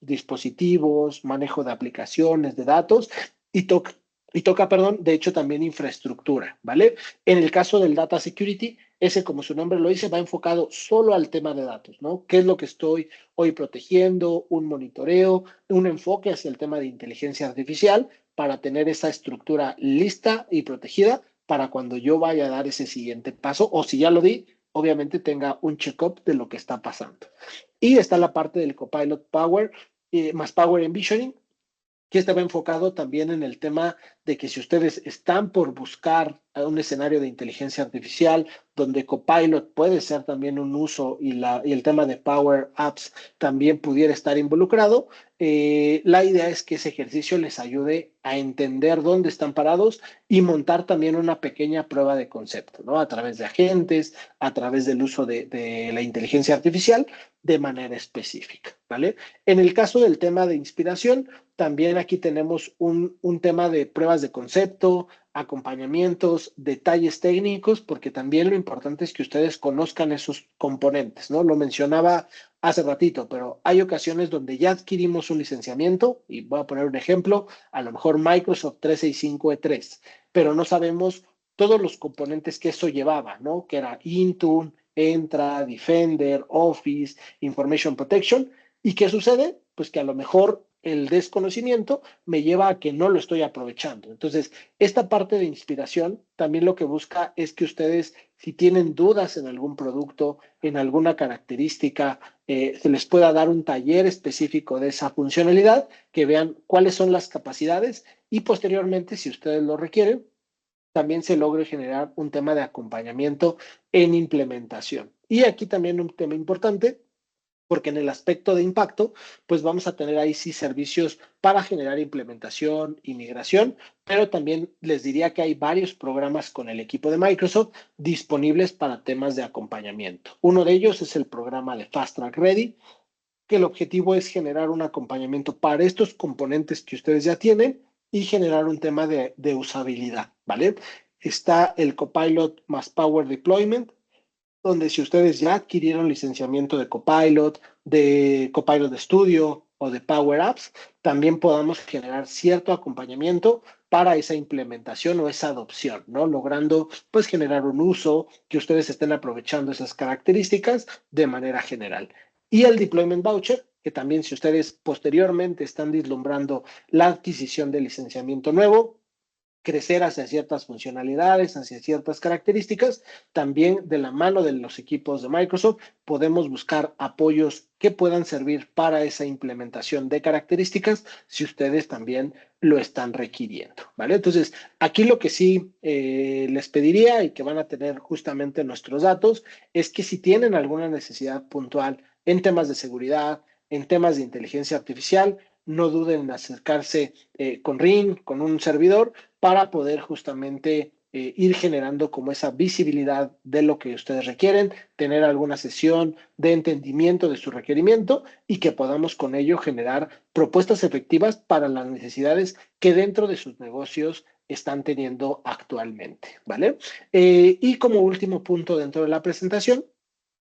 dispositivos, manejo de aplicaciones, de datos y toca, de hecho, también infraestructura, ¿vale? En el caso del Data Security, ese, como su nombre lo dice, va enfocado solo al tema de datos, ¿no? ¿Qué es lo que estoy hoy protegiendo? Un monitoreo, un enfoque hacia el tema de inteligencia artificial para tener esa estructura lista y protegida para cuando yo vaya a dar ese siguiente paso, o si ya lo di, obviamente tenga un check-up de lo que está pasando. Y está la parte del Copilot Power, más Power Envisioning, que este va enfocado también en el tema de que si ustedes están por buscar un escenario de inteligencia artificial donde Copilot puede ser también un uso y el tema de Power Apps también pudiera estar involucrado, la idea es que ese ejercicio les ayude a entender dónde están parados y montar también una pequeña prueba de concepto, ¿no? A través de agentes, a través del uso de la inteligencia artificial de manera específica, ¿vale? En el caso del tema de inspiración, también aquí tenemos un tema de pruebas de concepto, acompañamientos, detalles técnicos, porque también lo importante es que ustedes conozcan esos componentes, ¿no? Lo mencionaba hace ratito, pero hay ocasiones donde ya adquirimos un licenciamiento, y voy a poner un ejemplo, a lo mejor Microsoft 365 E3, pero no sabemos todos los componentes que eso llevaba, ¿no? Que era Intune, Entra, Defender, Office, Information Protection. ¿Y qué sucede? Pues que a lo mejor el desconocimiento me lleva a que no lo estoy aprovechando. Entonces, esta parte de inspiración también lo que busca es que ustedes, si tienen dudas en algún producto, en alguna característica, se les pueda dar un taller específico de esa funcionalidad, que vean cuáles son las capacidades y posteriormente, si ustedes lo requieren, también se logre generar un tema de acompañamiento en implementación. Y aquí también un tema importante, porque en el aspecto de impacto, pues vamos a tener ahí sí servicios para generar implementación y migración, pero también les diría que hay varios programas con el equipo de Microsoft disponibles para temas de acompañamiento. Uno de ellos es el programa de Fast Track Ready, que el objetivo es generar un acompañamiento para estos componentes que ustedes ya tienen y generar un tema de usabilidad, ¿vale? Está el Copilot más Power Deployment, donde si ustedes ya adquirieron licenciamiento de Copilot Studio o de Power Apps, también podamos generar cierto acompañamiento para esa implementación o esa adopción, ¿no? Logrando, pues, generar un uso, que ustedes estén aprovechando esas características de manera general. Y el Deployment Voucher, que también si ustedes posteriormente están vislumbrando la adquisición de licenciamiento nuevo, crecer hacia ciertas funcionalidades, hacia ciertas características, también de la mano de los equipos de Microsoft podemos buscar apoyos que puedan servir para esa implementación de características si ustedes también lo están requiriendo, ¿vale? Entonces, aquí lo que sí les pediría y que van a tener justamente nuestros datos es que si tienen alguna necesidad puntual en temas de seguridad, en temas de inteligencia artificial, no duden en acercarse con Ring, con un servidor, para poder justamente ir generando como esa visibilidad de lo que ustedes requieren, tener alguna sesión de entendimiento de su requerimiento y que podamos con ello generar propuestas efectivas para las necesidades que dentro de sus negocios están teniendo actualmente, ¿vale? Y como último punto dentro de la presentación,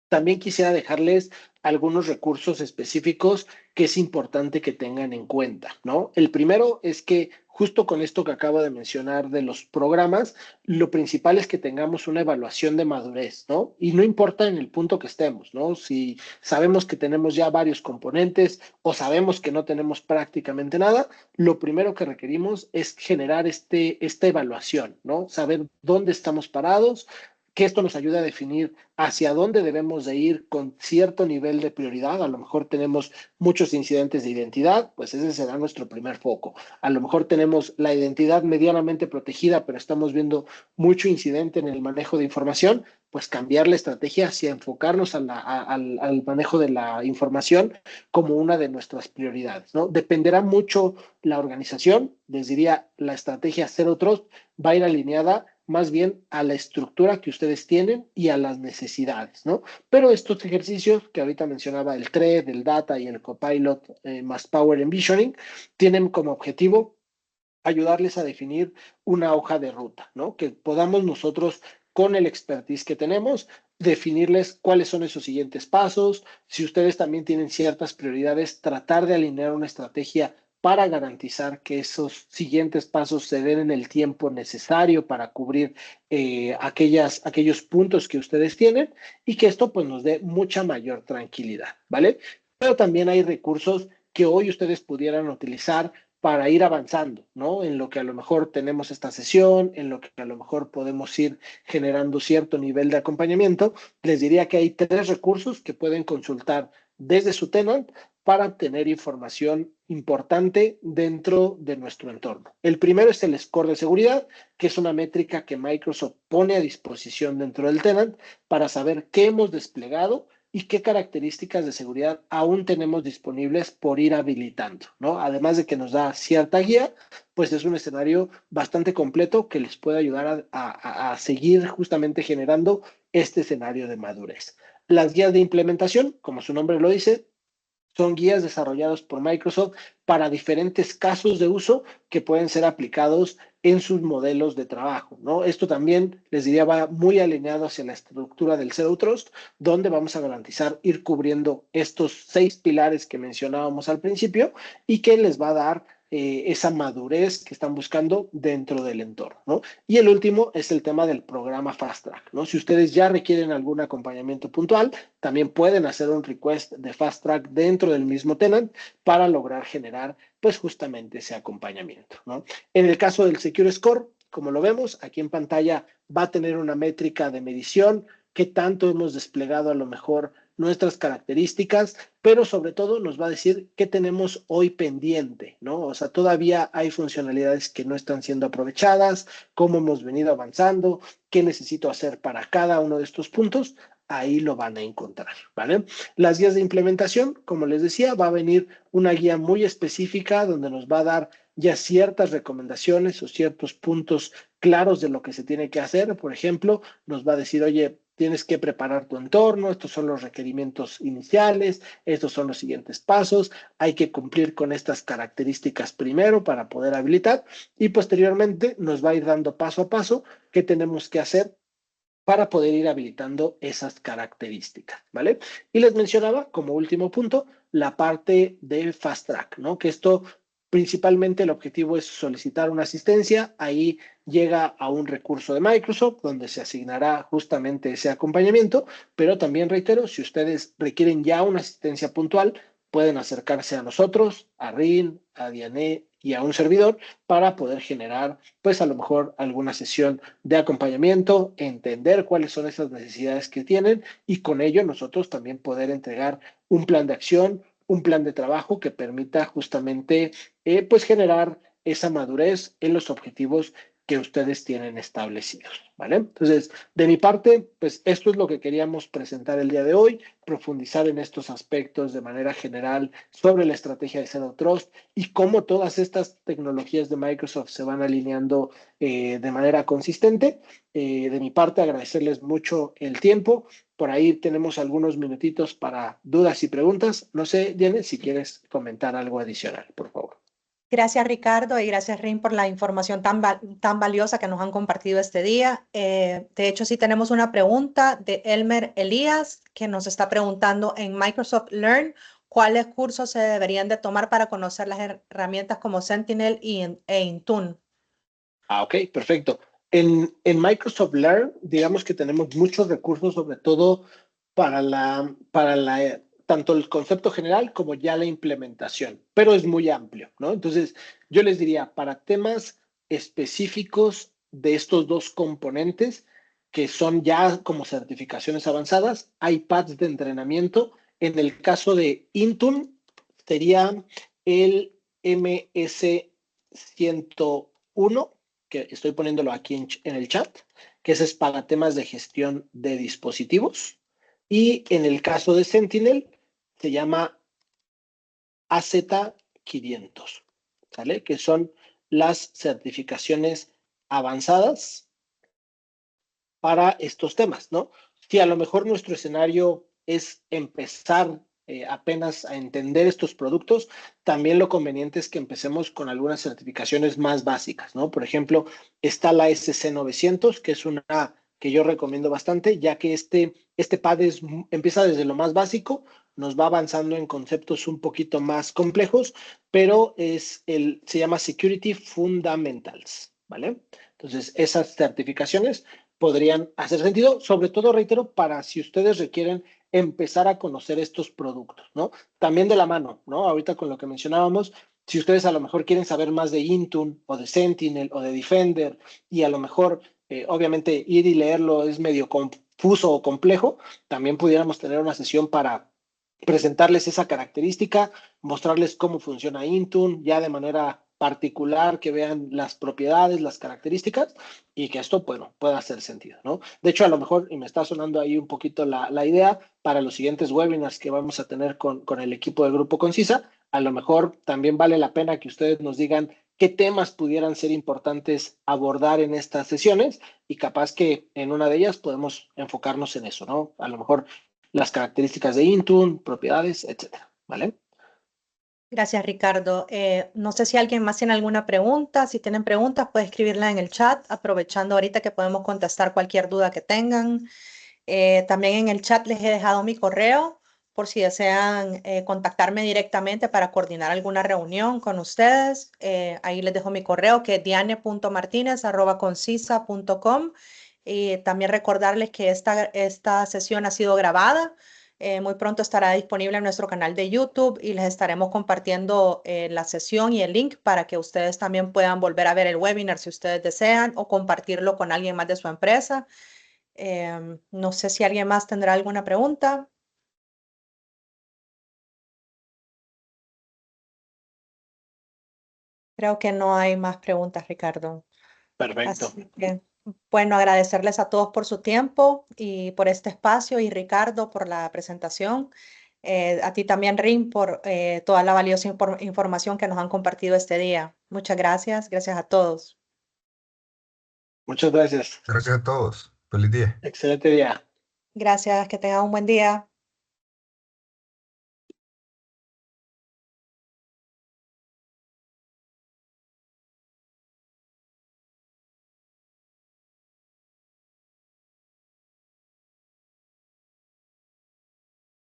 también quisiera dejarles algunos recursos específicos que es importante que tengan en cuenta, ¿no? El primero es que justo con esto que acabo de mencionar de los programas, lo principal es que tengamos una evaluación de madurez, ¿no? Y no importa en el punto que estemos, ¿no? Si sabemos que tenemos ya varios componentes o sabemos que no tenemos prácticamente nada, lo primero que requerimos es generar esta evaluación, ¿no? Saber dónde estamos parados, que esto nos ayuda a definir hacia dónde debemos de ir con cierto nivel de prioridad. A lo mejor tenemos muchos incidentes de identidad, pues ese será nuestro primer foco. A lo mejor tenemos la identidad medianamente protegida, pero estamos viendo mucho incidente en el manejo de información, pues cambiar la estrategia hacia enfocarnos al manejo de la información como una de nuestras prioridades, ¿no? Dependerá mucho la organización, les diría, la estrategia Zero Trust va a ir alineada más bien a la estructura que ustedes tienen y a las necesidades, ¿no? Pero estos ejercicios que ahorita mencionaba, el Thread, el Data y el Copilot más Power Envisioning, tienen como objetivo ayudarles a definir una hoja de ruta, ¿no? Que podamos nosotros, con el expertise que tenemos, definirles cuáles son esos siguientes pasos. Si ustedes también tienen ciertas prioridades, tratar de alinear una estrategia para garantizar que esos siguientes pasos se den en el tiempo necesario para cubrir aquellos puntos que ustedes tienen y que esto pues nos dé mucha mayor tranquilidad, ¿vale? Pero también hay recursos que hoy ustedes pudieran utilizar para ir avanzando, ¿no? En lo que a lo mejor tenemos esta sesión, en lo que a lo mejor podemos ir generando cierto nivel de acompañamiento, les diría que hay 3 recursos que pueden consultar desde su tenant para obtener información importante dentro de nuestro entorno. El primero es el score de seguridad, que es una métrica que Microsoft pone a disposición dentro del tenant para saber qué hemos desplegado y qué características de seguridad aún tenemos disponibles por ir habilitando, ¿no? Además de que nos da cierta guía, pues es un escenario bastante completo que les puede ayudar a seguir justamente generando este escenario de madurez. Las guías de implementación, como su nombre lo dice, son guías desarrollados por Microsoft para diferentes casos de uso que pueden ser aplicados en sus modelos de trabajo, ¿no? Esto también, les diría, va muy alineado hacia la estructura del Zero Trust, donde vamos a garantizar ir cubriendo estos 6 pilares que mencionábamos al principio y que les va a dar esa madurez que están buscando dentro del entorno, ¿no? Y el último es el tema del programa Fast Track, ¿no? Si ustedes ya requieren algún acompañamiento puntual, también pueden hacer un request de Fast Track dentro del mismo tenant para lograr generar, pues, justamente ese acompañamiento, ¿no? En el caso del Secure Score, como lo vemos, aquí en pantalla va a tener una métrica de medición, qué tanto hemos desplegado a lo mejor nuestras características, pero sobre todo nos va a decir qué tenemos hoy pendiente, ¿no? O sea, todavía hay funcionalidades que no están siendo aprovechadas, cómo hemos venido avanzando, qué necesito hacer para cada uno de estos puntos, ahí lo van a encontrar, ¿vale? Las guías de implementación, como les decía, va a venir una guía muy específica donde nos va a dar ya ciertas recomendaciones o ciertos puntos claros de lo que se tiene que hacer. Por ejemplo, nos va a decir, oye, tienes que preparar tu entorno, estos son los requerimientos iniciales, estos son los siguientes pasos, hay que cumplir con estas características primero para poder habilitar y posteriormente nos va a ir dando paso a paso qué tenemos que hacer para poder ir habilitando esas características, ¿vale? Y les mencionaba como último punto la parte de Fast Track, ¿no? Que esto principalmente el objetivo es solicitar una asistencia, ahí llega a un recurso de Microsoft donde se asignará justamente ese acompañamiento, pero también reitero, si ustedes requieren ya una asistencia puntual, pueden acercarse a nosotros, a RIN, a Diané y a un servidor para poder generar, pues a lo mejor alguna sesión de acompañamiento, entender cuáles son esas necesidades que tienen y con ello nosotros también poder entregar un plan de acción, un plan de trabajo que permita justamente pues generar esa madurez en los objetivos que ustedes tienen establecidos, ¿vale? Entonces, de mi parte, pues esto es lo que queríamos presentar el día de hoy, profundizar en estos aspectos de manera general sobre la estrategia de Zero Trust y cómo todas estas tecnologías de Microsoft se van alineando de manera consistente. De mi parte, agradecerles mucho el tiempo. Por ahí tenemos algunos minutitos para dudas y preguntas. No sé, Diane, si quieres comentar algo adicional, por favor. Gracias, Ricardo, y gracias, Rin, por la información tan valiosa que nos han compartido este día. De hecho, sí tenemos una pregunta de Elmer Elías, que nos está preguntando en Microsoft Learn, ¿cuáles cursos se deberían de tomar para conocer las herramientas como Sentinel e Intune? Ok, perfecto. En Microsoft Learn, digamos que tenemos muchos recursos, sobre todo para tanto el concepto general como ya la implementación, pero es muy amplio, ¿no? Entonces, yo les diría, para temas específicos de estos dos componentes, que son ya como certificaciones avanzadas, hay pads de entrenamiento. En el caso de Intune, sería el MS 101, que estoy poniéndolo aquí en el chat, que ese es para temas de gestión de dispositivos. Y en el caso de Sentinel, se llama AZ500, ¿sale? Que son las certificaciones avanzadas para estos temas, ¿no? Si a lo mejor nuestro escenario es empezar apenas a entender estos productos, también lo conveniente es que empecemos con algunas certificaciones más básicas, ¿no? Por ejemplo, está la SC900, que es una que yo recomiendo bastante, ya que este pad empieza desde lo más básico, nos va avanzando en conceptos un poquito más complejos, pero se llama Security Fundamentals, ¿vale? Entonces, esas certificaciones podrían hacer sentido, sobre todo, reitero, para si ustedes requieren empezar a conocer estos productos, ¿no? También de la mano, ¿no? Ahorita con lo que mencionábamos, si ustedes a lo mejor quieren saber más de Intune o de Sentinel o de Defender y a lo mejor, obviamente, ir y leerlo es medio confuso o complejo, también pudiéramos tener una sesión para presentarles esa característica, mostrarles cómo funciona Intune ya de manera particular, que vean las propiedades, las características y que esto, bueno, pueda hacer sentido, ¿no? De hecho, a lo mejor, y me está sonando ahí un poquito la idea, para los siguientes webinars que vamos a tener con el equipo del Grupo Concisa, a lo mejor también vale la pena que ustedes nos digan qué temas pudieran ser importantes abordar en estas sesiones y capaz que en una de ellas podemos enfocarnos en eso, ¿no? A lo mejor las características de Intune, propiedades, etcétera, ¿vale? Gracias, Ricardo. No sé si alguien más tiene alguna pregunta. Si tienen preguntas, pueden escribirla en el chat, aprovechando ahorita que podemos contestar cualquier duda que tengan. También en el chat les he dejado mi correo por si desean contactarme directamente para coordinar alguna reunión con ustedes. Ahí les dejo mi correo, que es diane.martinez@concisa.com. Y también recordarles que esta sesión ha sido grabada. Muy pronto estará disponible en nuestro canal de YouTube y les estaremos compartiendo la sesión y el link para que ustedes también puedan volver a ver el webinar si ustedes desean o compartirlo con alguien más de su empresa. No sé si alguien más tendrá alguna pregunta. Creo que no hay más preguntas, Ricardo. Perfecto. Así que, bueno, agradecerles a todos por su tiempo y por este espacio, y Ricardo por la presentación. A ti también, Rin, por toda la valiosa información que nos han compartido este día. Muchas gracias. Gracias a todos. Muchas gracias. Gracias a todos. Feliz día. Excelente día. Gracias. Que tengan un buen día.